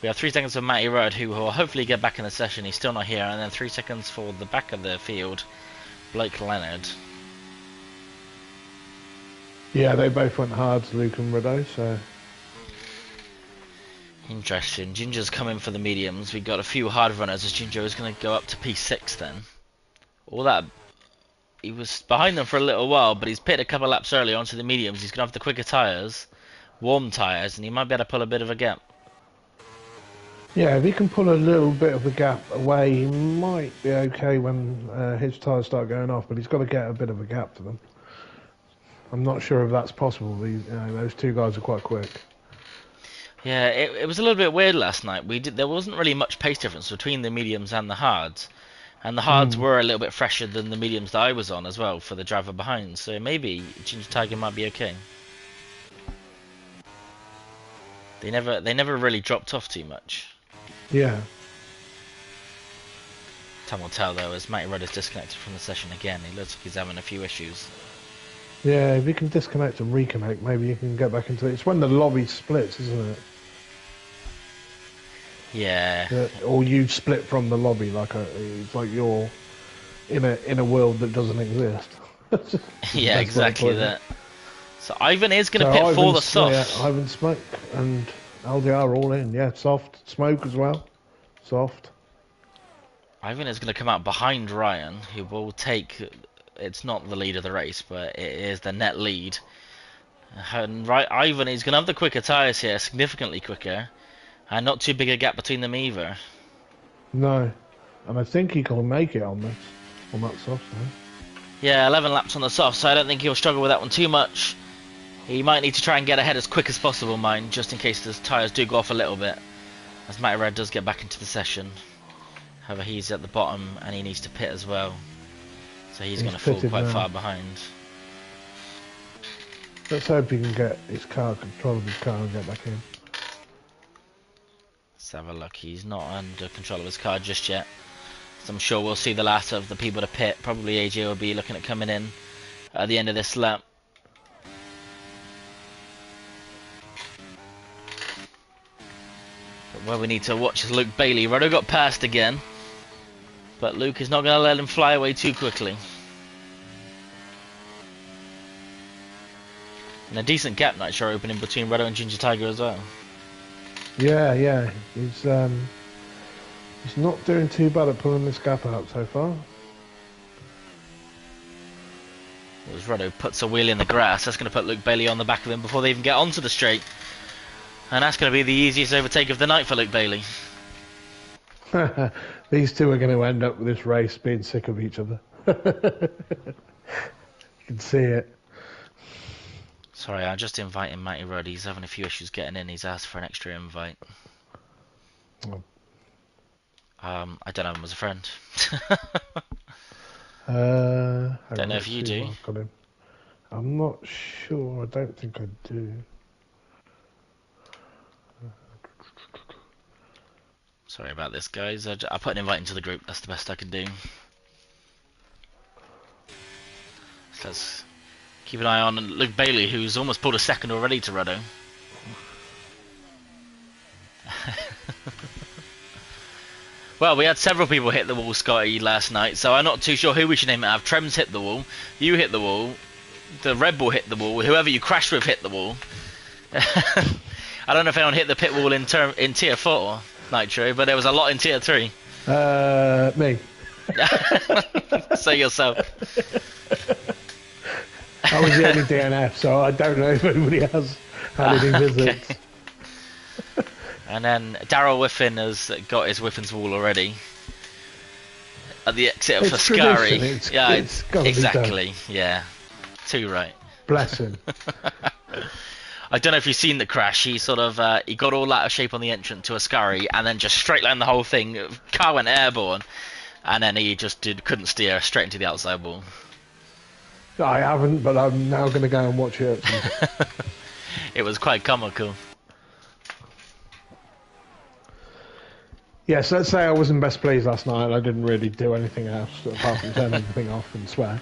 We have 3 seconds for Matty Rudd, who will hopefully get back in the session. He's still not here. And then 3 seconds for the back of the field, Blake Leonard. Yeah, they both went hard, Luke and Rideau, so... Interesting. Ginger's coming for the mediums. We got a few hard runners as Ginger is going to go up to P6 then. All that... He was behind them for a little while, but he's pitted a couple of laps early onto the mediums. He's going to have the quicker tyres, warm tyres, and he might be able to pull a bit of a gap. Yeah, if he can pull a little bit of the gap away, he might be okay when his tyres start going off, but he's got to get a bit of a gap to them. I'm not sure if that's possible. Those two guys are quite quick. Yeah, it was a little bit weird last night. There wasn't really much pace difference between the mediums and the hards. And the hards were a little bit fresher than the mediums that I was on as well for the driver behind. So maybe Ginger Tiger might be okay. They never really dropped off too much. Yeah. Time will tell though, as Matty Rudd is disconnected from the session again. He looks like he's having a few issues. Yeah, if you can disconnect and reconnect, maybe you can get back into it. It's when the lobby splits, isn't it? Yeah. Or you split from the lobby, it's like you're in a world that doesn't exist. Yeah, exactly that. So Ivan is going to pit for the soft. Yeah, Ivan Smoke and LDR all in. Yeah, soft. Smoke as well. Soft. Ivan is going to come out behind Ryan, who will take... It's not the lead of the race, but it is the net lead. And Ivan is going to have the quicker tyres here, significantly quicker. And not too big a gap between them either. No. And I think he can make it on that soft side. Yeah, 11 laps on the soft, so I don't think he'll struggle with that one too much. He might need to try and get ahead as quick as possible, mind, just in case the tyres do go off a little bit. As Matty Red does get back into the session. However, he's at the bottom and he needs to pit as well. So he's going to fall quite far behind. Let's hope he can get control of his car and get back in. Let's have a look. He's not under control of his car just yet. So I'm sure we'll see the last of the people to pit. Probably AJ will be looking at coming in at the end of this lap. But where we need to watch is Luke Bailey. Roddo got passed again. But Luke is not going to let him fly away too quickly. And a decent gap Nitro opening between Roddo and Ginger Tiger as well. Yeah. He's not doing too bad at pulling this gap out so far. As Roddo puts a wheel in the grass, that's going to put Luke Bailey on the back of him before they even get onto the straight. And that's going to be the easiest overtake of the night for Luke Bailey. These two are going to end up with this race being sick of each other. You can see it. Sorry, I'm just inviting Matty Rudd. He's having a few issues getting in. He's asked for an extra invite. Oh. I don't have him as a friend. Don't know if you do. I'm not sure. I don't think I do. Sorry about this, guys. I put an invite into the group. That's the best I can do. So let's keep an eye on Luke Bailey, who's almost pulled a second already to Roddo. Well, we had several people hit the wall, Scotty, last night, so I'm not too sure who we should name it after. Trems hit the wall, you hit the wall, the Red Bull hit the wall, whoever you crashed with hit the wall. I don't know if anyone hit the pit wall in Tier 4, Nitro, but there was a lot in Tier 3. Me. Say yourself. I was the only DNF, so I don't know if anybody has had any visits. Okay. And then Daryl Whiffen has got his Whiffen's wall already at the exit of Foscari. It's exactly. Yeah, too right. Bless him. I don't know if you've seen the crash. He sort of he got all out of shape on the entrance to Ascari, and then just straight line the whole thing. Car went airborne, and then he just couldn't steer straight into the outside wall. I haven't, but I'm now going to go and watch it. It was quite comical. Yes, let's say I wasn't best pleased last night. I didn't really do anything else apart from turn everything off and swear.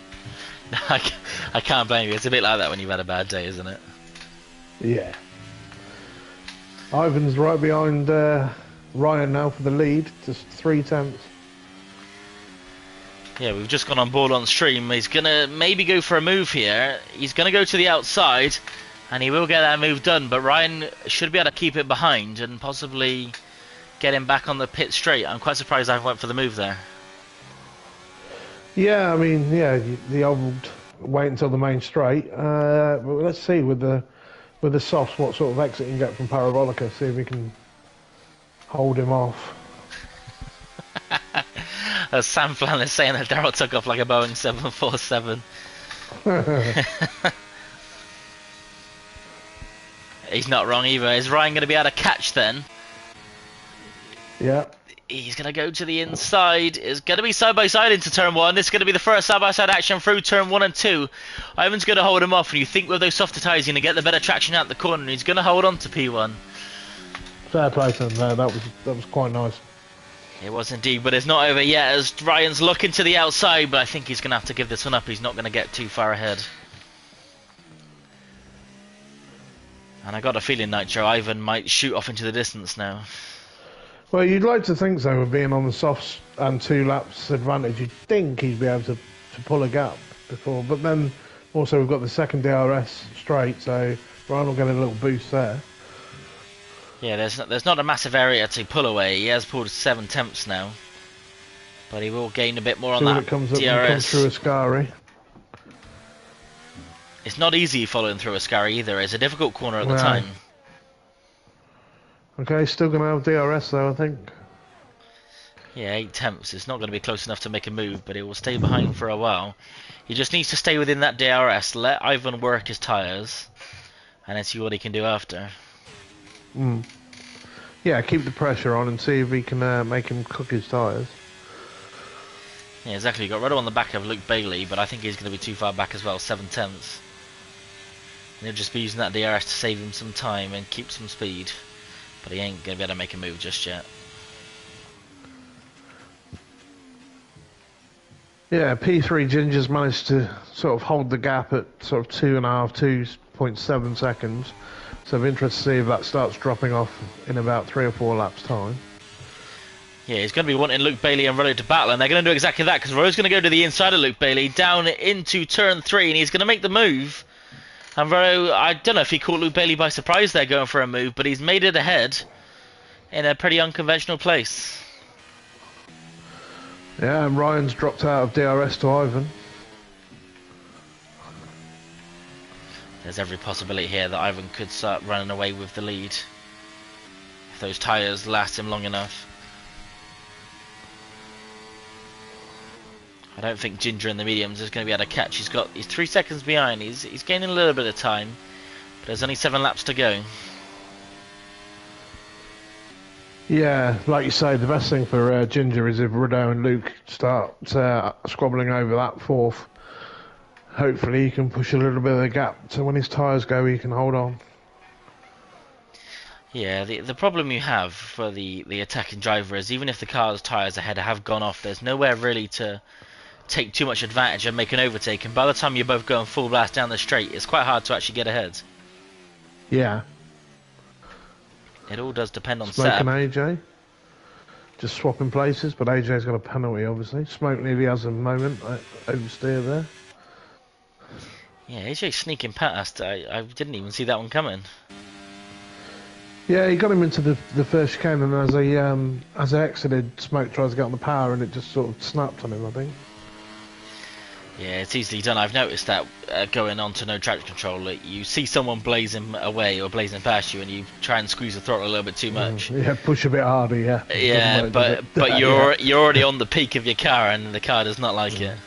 I can't blame you. It's a bit like that when you've had a bad day, isn't it? Yeah. Ivan's right behind Ryan now for the lead, just 3 tenths. Yeah, we've just gone on board on stream. He's going to maybe go for a move here. He's going to go to the outside, and he will get that move done, but Ryan should be able to keep it behind and possibly get him back on the pit straight. I'm quite surprised I went for the move there. Yeah, I mean, yeah, the old wait until the main straight. But let's see with the softs what sort of exit you can get from Parabolica. See if we can hold him off. Sam Flan is saying that Daryl took off like a Boeing 747. He's not wrong either. Is Ryan going to be able to catch then? Yeah. He's going to go to the inside. It's going to be side by side into turn 1. This is going to be the first side by side action through turn 1 and 2. Ivan's going to hold him off, and you think with those softer tyres he's going to get the better traction out the corner, and he's going to hold on to P1. Fair play to him there. That was quite nice. It was indeed, but it's not over yet as Ryan's looking to the outside, but I think he's going to have to give this one up. He's not going to get too far ahead. And I got a feeling, Nitro, Ivan might shoot off into the distance now. Well, you'd like to think so, with being on the softs and 2 laps advantage. You'd think he'd be able to pull a gap before, but then also we've got the second DRS straight, so Ryan will get a little boost there. Yeah, there's not a massive area to pull away. He has pulled 7 tenths now, but he will gain a bit more on that comes DRS. Up comes through Ascari. It's not easy following through Ascari either. It's a difficult corner at the time. Okay, still going to have DRS though, I think. Yeah, 8 tenths. It's not going to be close enough to make a move, but it will stay behind for a while. He just needs to stay within that DRS, let Ivan work his tyres, and then see what he can do after. Yeah, keep the pressure on and see if we can make him cook his tyres. Yeah, exactly. Got Ruddo on the back of Luke Bailey, but I think he's going to be too far back as well, 7 tenths. And he'll just be using that DRS to save him some time and keep some speed. But he ain't going to be able to make a move just yet. Yeah, P3 Ginger's managed to sort of hold the gap at sort of 2.7 seconds. So I'm interested to see if that starts dropping off in about 3 or 4 laps time. Yeah, he's going to be wanting Luke Bailey and Ruddo to battle, and they're going to do exactly that, because Ruddo's going to go to the inside of Luke Bailey, down into turn 3, and he's going to make the move. And Ruddo, I don't know if he caught Luke Bailey by surprise there going for a move, but he's made it ahead in a pretty unconventional place. Yeah, and Ryan's dropped out of DRS to Ivan. There's every possibility here that Ivan could start running away with the lead if those tyres last him long enough. I don't think Ginger in the mediums is going to be able to catch. He's 3 seconds behind. He's gaining a little bit of time, but there's only 7 laps to go. Yeah, like you say, the best thing for Ginger is if Ruddo and Luke start squabbling over that 4th. Hopefully he can push a little bit of the gap, so when his tyres go he can hold on. Yeah, the problem you have for the attacking driver is even if the car's tyres ahead have gone off, there's nowhere really to take too much advantage and make an overtake, and by the time you're both going full blast down the straight, it's quite hard to actually get ahead. Yeah. It all does depend on Smoke setup. and AJ. Just swapping places, but AJ's got a penalty obviously. Smoke nearly has a moment, oversteer there. Yeah, AJ sneaking past. I didn't even see that one coming. Yeah, he got him into the first chicane, and as he exited, Smoke tries to get on the power, and it just sort of snapped on him, I think. Yeah, it's easily done. I've noticed that going on to no traction control, you see someone blazing away or blazing past you, and you try and squeeze the throttle a little bit too much. Yeah, push a bit harder. Yeah. Yeah, but you're already on the peak of your car, and the car does not like it.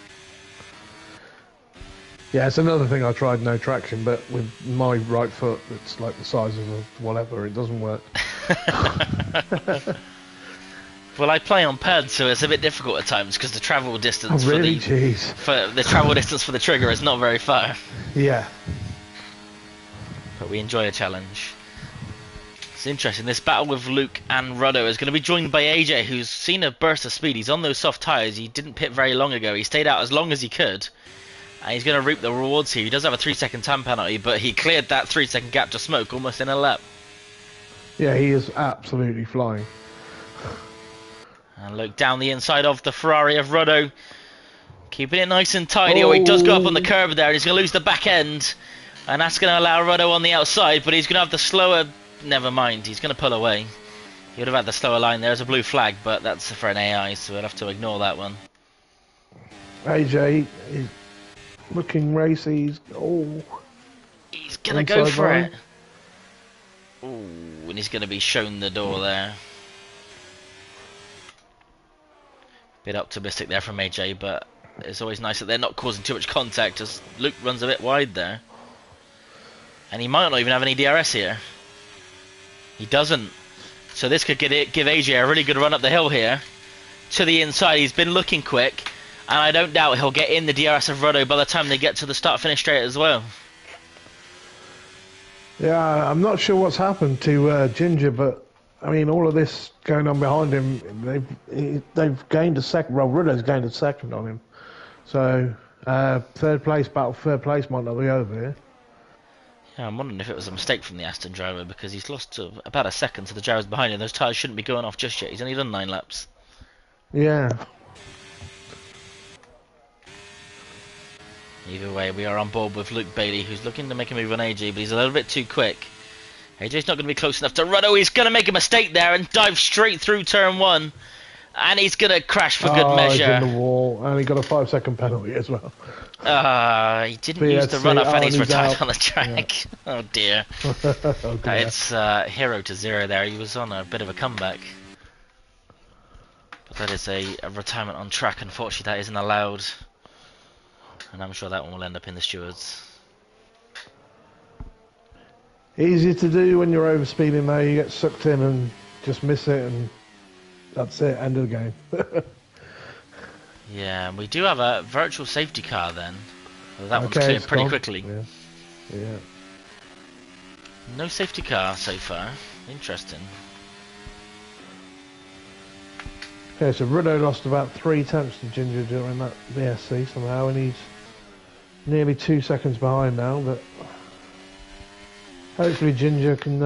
Yeah, it's another thing I tried no traction, but with my right foot, it's like the size of a whatever, it doesn't work. Well, I play on pads, so it's a bit difficult at times because the travel distance for the travel distance for the trigger is not very far. Yeah. But we enjoy a challenge. It's interesting. This battle with Luke and Ruddo is going to be joined by AJ, who's seen a burst of speed. He's on those soft tyres. He didn't pit very long ago. He stayed out as long as he could. And he's going to reap the rewards here. He does have a 3-second time penalty, but he cleared that 3-second gap to Smoke almost in a lap. Yeah, he is absolutely flying. And look down the inside of the Ferrari of Ruddo. Keeping it nice and tidy. Oh, he does go up on the curb there, and he's going to lose the back end. And that's going to allow Ruddo on the outside, but he's going to have the slower... Never mind, he's going to pull away. He would have had the slower line. There's a blue flag, but that's for an AI, so we'll have to ignore that one. AJ is looking racy. He's going to go for it. Ooh, and he's going to be shown the door there. Bit optimistic there from AJ, but it's always nice that they're not causing too much contact as Luke runs a bit wide there. And he might not even have any DRS here. He doesn't. So this could give AJ a really good run up the hill here. To the inside, he's been looking quick. And I don't doubt he'll get in the DRS of Ruddo by the time they get to the start-finish straight as well. Yeah, I'm not sure what's happened to Ginger, but I mean, all of this going on behind him, they've gained a second. Well, Ruddo's gained a second on him. So, third place might not be over here. Yeah, I'm wondering if it was a mistake from the Aston driver because he's lost about a second to the drivers behind him. Those tyres shouldn't be going off just yet. He's only done 9 laps. Yeah. Either way, we are on board with Luke Bailey, who's looking to make a move on AJ, but he's a little bit too quick. AJ's not going to be close enough to Ruddo. He's going to make a mistake there and dive straight through turn 1. And he's going to crash for good measure. He's in the wall, and he got a 5-second penalty as well. He didn't use the run-off and he's retired out on the track. Yeah. Oh dear. Oh dear. It's 0 to 0 there. He was on a bit of a comeback. But that is a retirement on track. Unfortunately, that isn't allowed. And I'm sure that one will end up in the stewards. Easy to do when you're overspeeding though. You get sucked in and just miss it, and that's it. End of the game. Yeah, we do have a virtual safety car then. Well, that one's cleared pretty quickly. Yeah. No safety car so far. Interesting. Okay, so Ruddo lost about 3 tenths to Ginger during that BSC somehow, and he's nearly 2 seconds behind now, but hopefully Ginger can,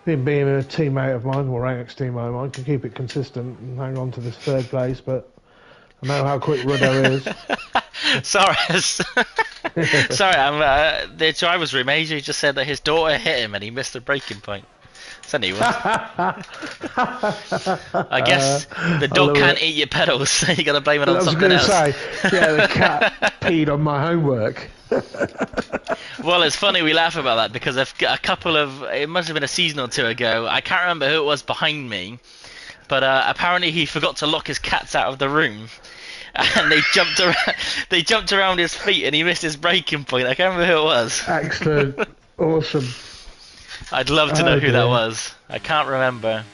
being a teammate of mine, or ex-teammate of mine, can keep it consistent and hang on to this 3rd place, but I know how quick Ruddo is. Sorry, the driver's room. AJ just said that his daughter hit him and he missed the braking point. So anyway, I guess the dog can't eat your pedals, so you got to blame it on something else. I was going to say, yeah, the cat peed on my homework. Well, it's funny we laugh about that because a couple of, it must have been a season or 2 ago, I can't remember who it was behind me, but apparently he forgot to lock his cats out of the room. And they jumped around his feet and he missed his braking point. I can't remember who it was. Excellent. Awesome. I'd love to know who that was. I can't remember.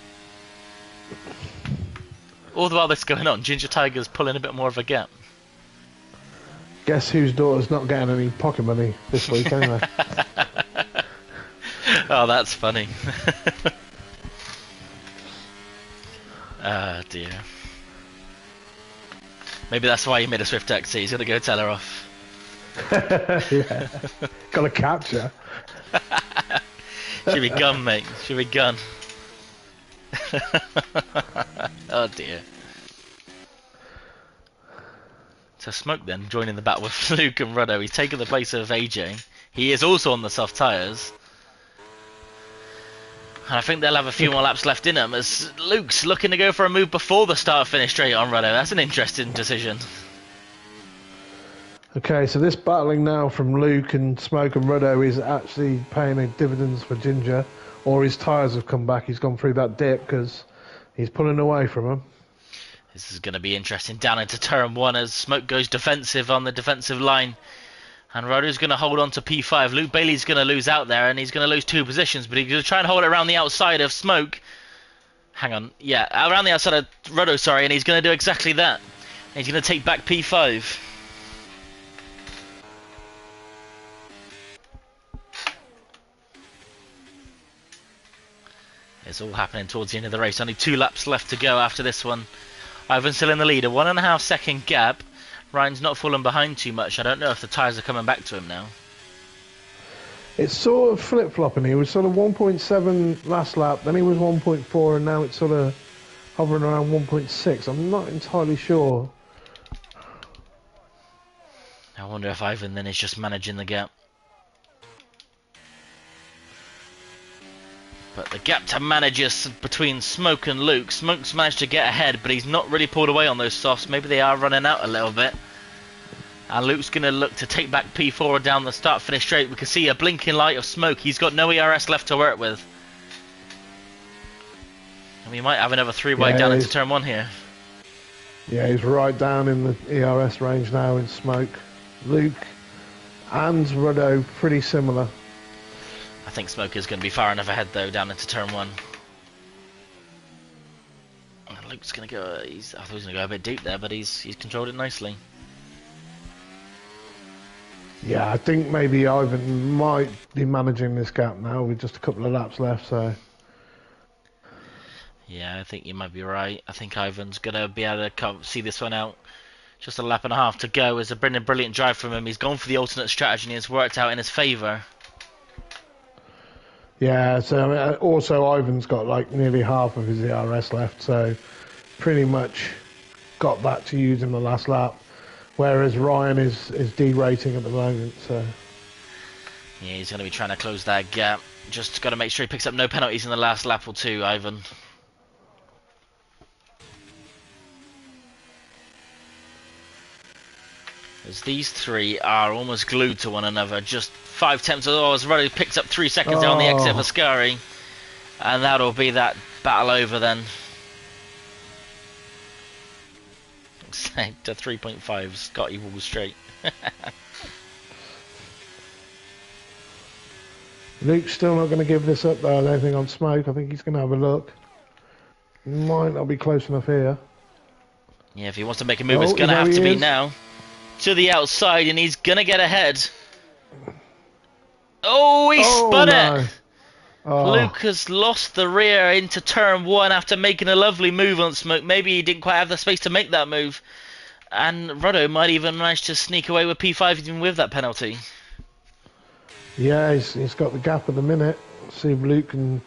All the while this is going on, Ginger Tiger's pulling a bit more of a gap. Guess whose daughter's not getting any pocket money this week, anyway? Oh, that's funny. Ah, dear. Maybe that's why he made a swift exit. He's going to go tell her off. Yeah. Got to capture. Should be gun, mate. Should be gun. Oh dear. So Smoke then joining the battle with Luke and Ruddo. He's taken the place of AJ. He is also on the soft tyres. And I think they'll have a few more laps left in them as Luke's looking to go for a move before the start-finish straight on Ruddo. That's an interesting decision. Okay, so this battling now from Luke and Smoke and Ruddo is actually paying dividends for Ginger, or his tyres have come back. He's gone through that dip because he's pulling away from him. This is going to be interesting down into turn 1 as Smoke goes defensive on the defensive line. And Ruddo's going to hold on to P5. Luke Bailey's going to lose out there, and he's going to lose 2 positions, but he's going to try and hold it around the outside of Smoke. Hang on. Yeah, around the outside of Ruddo, sorry, and he's going to do exactly that. And he's going to take back P5. It's all happening towards the end of the race. Only 2 laps left to go after this one. Ivan's still in the lead. A 1.5 second gap. Ryan's not fallen behind too much. I don't know if the tyres are coming back to him now. It's sort of flip-flopping. He was sort of 1.7 last lap, then he was 1.4, and now it's sort of hovering around 1.6. I'm not entirely sure I wonder if Ivan then is just managing the gap. But the gap to manage is between Smoke and Luke. Smoke's managed to get ahead, but he's not really pulled away on those softs. Maybe they are running out a little bit. And Luke's going to look to take back P4 down the start-finish straight. We can see a blinking light of Smoke. He's got no ERS left to work with. And we might have another three-wide down into turn 1 here. Yeah, he's right down in the ERS range now in Smoke. Luke and Ruddo pretty similar. I think Smoke is going to be far enough ahead though, down into turn 1. And Luke's going to go. I thought he was going to go a bit deep there, but he's controlled it nicely. Yeah, I think maybe Ivan might be managing this gap now with just a couple of laps left. So. Yeah, I think you might be right. I think Ivan's going to be able to see this one out. Just a lap and a half to go. It's a brilliant drive from him. He's gone for the alternate strategy and it's worked out in his favour. Yeah, so also Ivan's got like nearly half of his ERS left, so pretty much got that to use in the last lap, whereas Ryan is derating at the moment. So yeah, he's going to be trying to close that gap. Just got to make sure he picks up no penalties in the last lap or two, Ivan. As these three are almost glued to one another, just 5 tenths. Oh, as Ruddo picks up 3 seconds there on the exit for Scary. And that'll be that battle over then. To 3.5, Scotty Wall straight. Luke's still not going to give this up though, I don't think, on Smoke. I think he's going to have a look. Might not be close enough here. Yeah, if he wants to make a move, it's going to have to be now. To the outside, and he's going to get ahead. Oh, he spun it! Oh. Luke has lost the rear into turn 1 after making a lovely move on Smoke. Maybe he didn't quite have the space to make that move. And Ruddo might even manage to sneak away with P5 even with that penalty. Yeah, he's got the gap at the minute. See if Luke can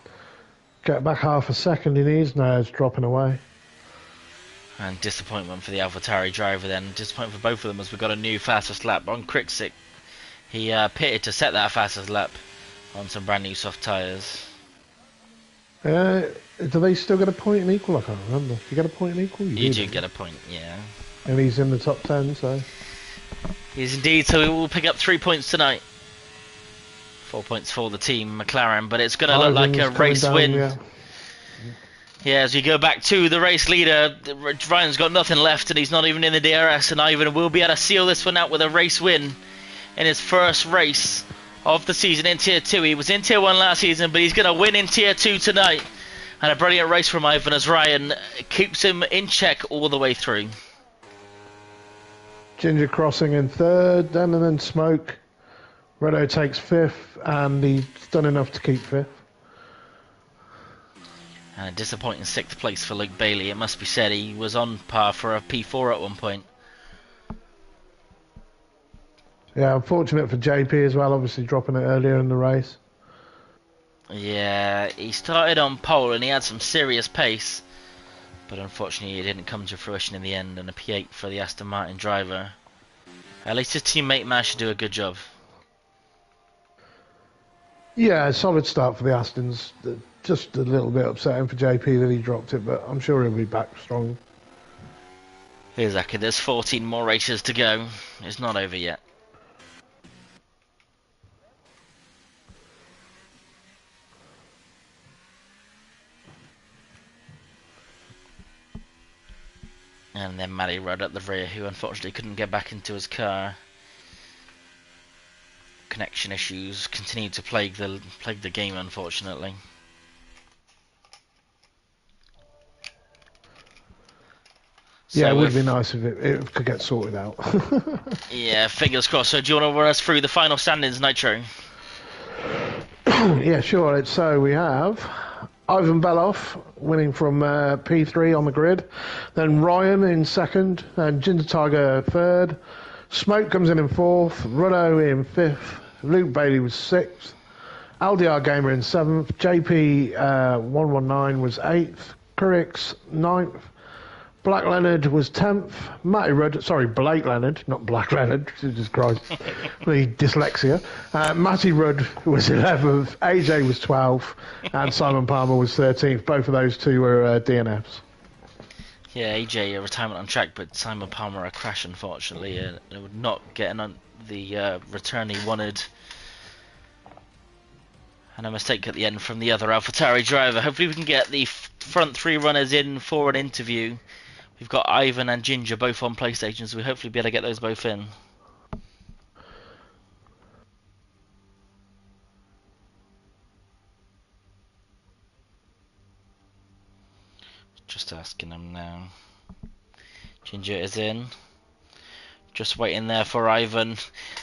get back half a second. He needs now. It's dropping away. And disappointment for the AlphaTauri driver then. Disappointment for both of them as we've got a new fastest lap. On Kriksik, he pitted to set that fastest lap on some brand new soft tyres. Do they still get a point in equal? I can't remember. Do you get a point in equal? You do get a point, yeah. And he's in the top 10, so... He's indeed, so we will pick up 3 points tonight. 4 points for the team, McLaren, but it's going to look like a race win. Yeah, as we go back to the race leader, Ryan's got nothing left and he's not even in the DRS, and Ivan will be able to seal this one out with a race win in his first race of the season in Tier 2. He was in Tier 1 last season, but he's going to win in Tier 2 tonight. And a brilliant race from Ivan as Ryan keeps him in check all the way through. Ginger crossing in 3rd, and then Smoke. Ruddo takes 5th, and he's done enough to keep 5th. And a disappointing 6th place for Luke Bailey. It must be said he was on par for a P4 at one point. Yeah, unfortunate for JP as well, obviously dropping it earlier in the race. Yeah, he started on pole and he had some serious pace. But unfortunately it didn't come to fruition in the end, and a P8 for the Aston Martin driver. At least his teammate managed to do a good job. Yeah, solid start for the Astons. Just a little bit upsetting for JP that he dropped it, but I'm sure he'll be back strong. Exactly, there's 14 more races to go. It's not over yet. And then Matty Rudd at the rear, who unfortunately couldn't get back into his car. Connection issues continue to plague the game, unfortunately. So yeah, it would be nice if it could get sorted out. Yeah, fingers crossed. So do you want to run us through the final standings, Nitro? Yeah, sure. So we have Ivan Beloff winning from P3 on the grid. Then Ryan in 2nd. And Ginger Tiger 3rd. Smoke comes in 4th. Ruddo in 5th. Luke Bailey was 6th. LDR Gamer in 7th. JP 119 was 8th. Kurix 9th. Black Leonard was 10th. Matty Rudd, sorry, Blake Leonard, not Black Leonard, Jesus Christ, the dyslexia. Matty Rudd was 11th, AJ was 12th, and Simon Palmer was 13th. Both of those two were DNFs. Yeah, AJ a retirement on track, but Simon Palmer a crash, unfortunately. It would not get on the return he wanted. And a mistake at the end from the other AlphaTauri driver. Hopefully we can get the front three runners in for an interview. We've got Ivan and Ginger both on PlayStation, so we'll hopefully be able to get those both in. Just asking them now. Ginger is in. Just waiting there for Ivan.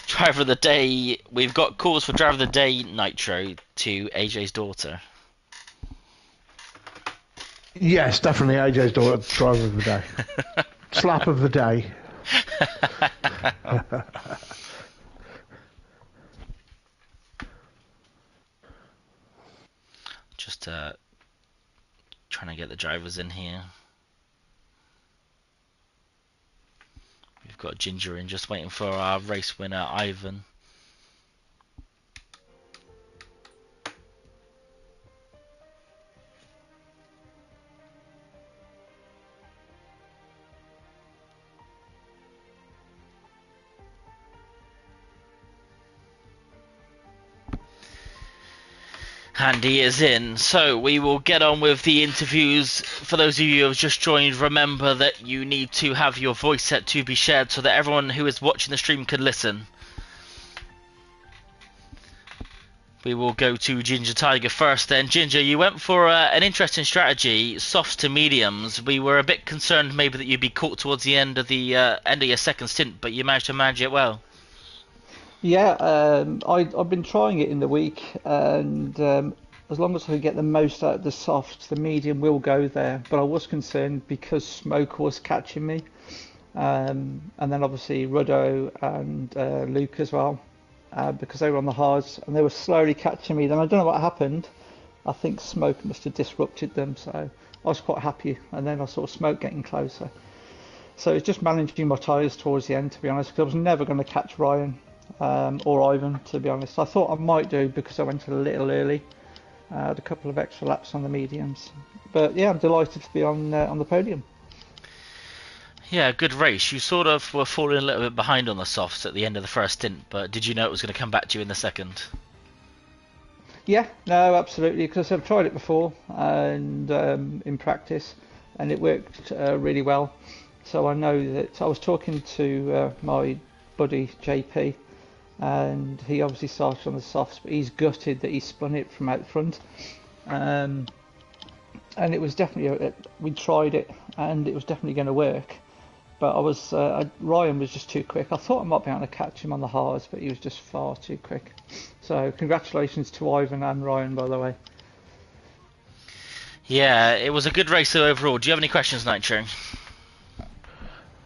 Driver of the day. We've got calls for Driver of the Day Nitro to AJ's daughter. Yes, definitely AJ's daughter, driver of the day. Slap of the day. Just trying to get the drivers in here. We've got Ginger in, just waiting for our race winner, Ivan. And he is in, so we will get on with the interviews. For those of you who have just joined, remember that you need to have your voice set to be shared so that everyone who is watching the stream can listen. We will go to Ginger Tiger first then. Ginger, you went for an interesting strategy, softs to mediums. We were a bit concerned maybe that you'd be caught towards the end of your second stint, but you managed to manage it well. Yeah, I've been trying it in the week, and as long as I get the most out of the soft, the medium will go there. But I was concerned because Smoke was catching me, and then obviously Ruddo and Luke as well, because they were on the hards and they were slowly catching me. Then I don't know what happened. I think Smoke must have disrupted them, so I was quite happy. And then I saw Smoke getting closer. So it's just managing my tyres towards the end, to be honest, because I was never going to catch Ryan. Or Ivan, to be honest. I thought I might do because I went a little early. Had a couple of extra laps on the mediums, but yeah, I'm delighted to be on the podium. Yeah, good race. You sort of were falling a little bit behind on the softs at the end of the first stint, but did you know it was going to come back to you in the second? Yeah, no, absolutely, because I've tried it before and in practice, and it worked really well. So I know that I was talking to my buddy JP. And he obviously started on the softs, but he's gutted that he spun it from out front. And it was definitely, we tried it, and it was definitely going to work. But Ryan was just too quick. I thought I might be able to catch him on the hards, but he was just far too quick. So congratulations to Ivan and Ryan, by the way. Yeah, it was a good race though overall. Do you have any questions, Nitro?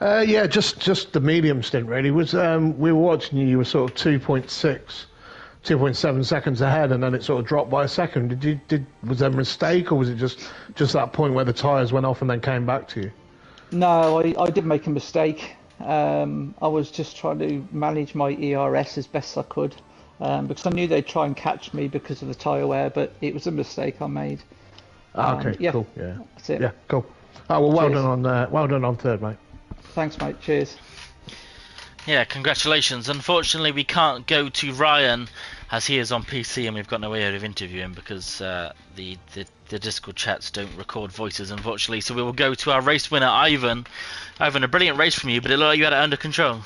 Yeah, just the medium stint really. Was we were watching you were sort of 2.7 seconds ahead, and then it sort of dropped by a second. Was there a mistake, or was it just that point where the tyres went off and then came back to you? No, I did make a mistake. I was just trying to manage my ERS as best I could, because I knew they'd try and catch me because of the tyre wear, but it was a mistake I made. Okay, yeah, cool. Yeah, that's it. Yeah, cool. Oh well, Cheers. well done on third, mate. Thanks, mate. Cheers. Yeah, congratulations. Unfortunately, we can't go to Ryan as he is on PC, and we've got no way of interviewing because the Discord chats don't record voices, unfortunately. So we will go to our race winner, Ivan. Ivan, a brilliant race from you, but it looked like you had it under control.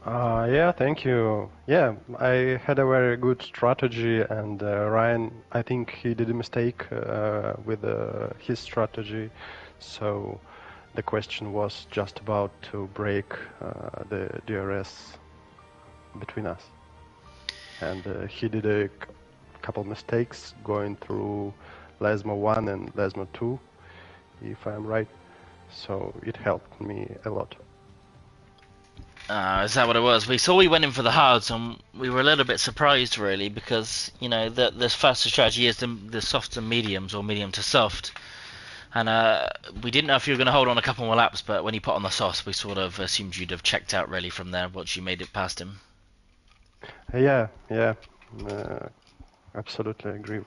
Yeah, thank you. Yeah, I had a very good strategy, and Ryan, I think he did a mistake with his strategy. So the question was just about to break the DRS between us. And he did a couple mistakes going through Lesmo 1 and Lesmo 2, if I'm right. So it helped me a lot. Is that what it was? We saw we went in for the hards, and we were a little bit surprised, really, because, you know, the faster strategy is the soft and mediums, or medium to soft. And we didn't know if you were going to hold on a couple more laps, but when he put on the softs, we sort of assumed you'd have checked out really from there once you made it past him. Yeah, absolutely agree.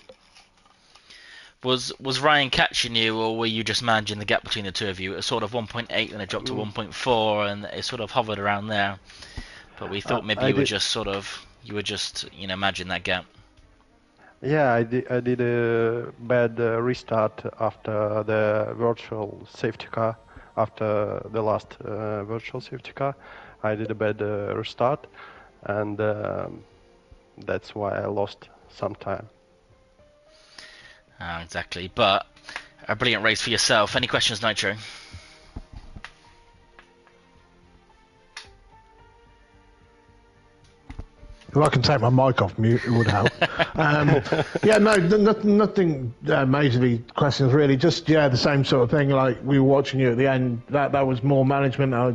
Was Ryan catching you, or were you just managing the gap between the two of you? It was sort of 1.8, and it dropped to 1.4, and it sort of hovered around there. But we thought maybe you were just managing that gap. Yeah, I did a bad restart after the virtual safety car. After the last virtual safety car, I did a bad restart, and that's why I lost some time. Exactly, but a brilliant race for yourself. Any questions, Nitro? If I can take my mic off mute, it would help. Yeah, no, nothing majorly questions really. Just the same sort of thing. Like we were watching you at the end. That was more management. I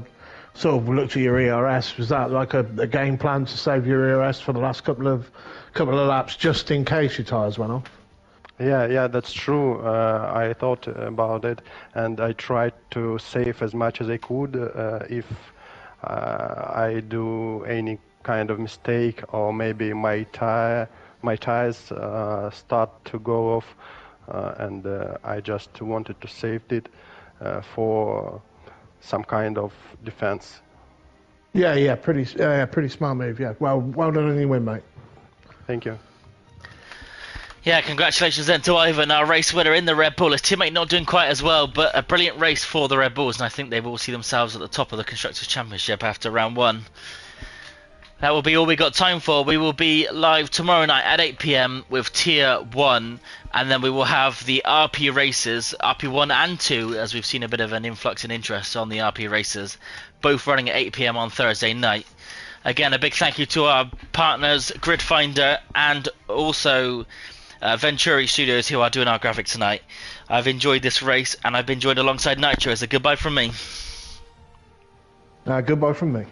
sort of looked at your ERS. Was that like a game plan to save your ERS for the last couple of laps, just in case your tyres went off? Yeah, that's true. I thought about it, and I tried to save as much as I could. If I do any kind of mistake, or maybe my tires start to go off, and I just wanted to save it for some kind of defense. Yeah, pretty smart move. Yeah, well done on your win, mate. Thank you. Yeah, congratulations then to Ivan, our race winner in the Red Bull. His teammate not doing quite as well, but a brilliant race for the Red Bulls, and I think they will see themselves at the top of the Constructors' Championship after round 1. That will be all we got time for. We will be live tomorrow night at 8 PM with Tier 1, and then we will have the RP races, RP 1 and 2, as we've seen a bit of an influx in interest on the RP races, both running at 8 PM on Thursday night. Again, a big thank you to our partners, Gridfinder, and also Venturi Studios, who are doing our graphics tonight. I've enjoyed this race, and I've been joined alongside Nitro. So goodbye from me. Goodbye from me.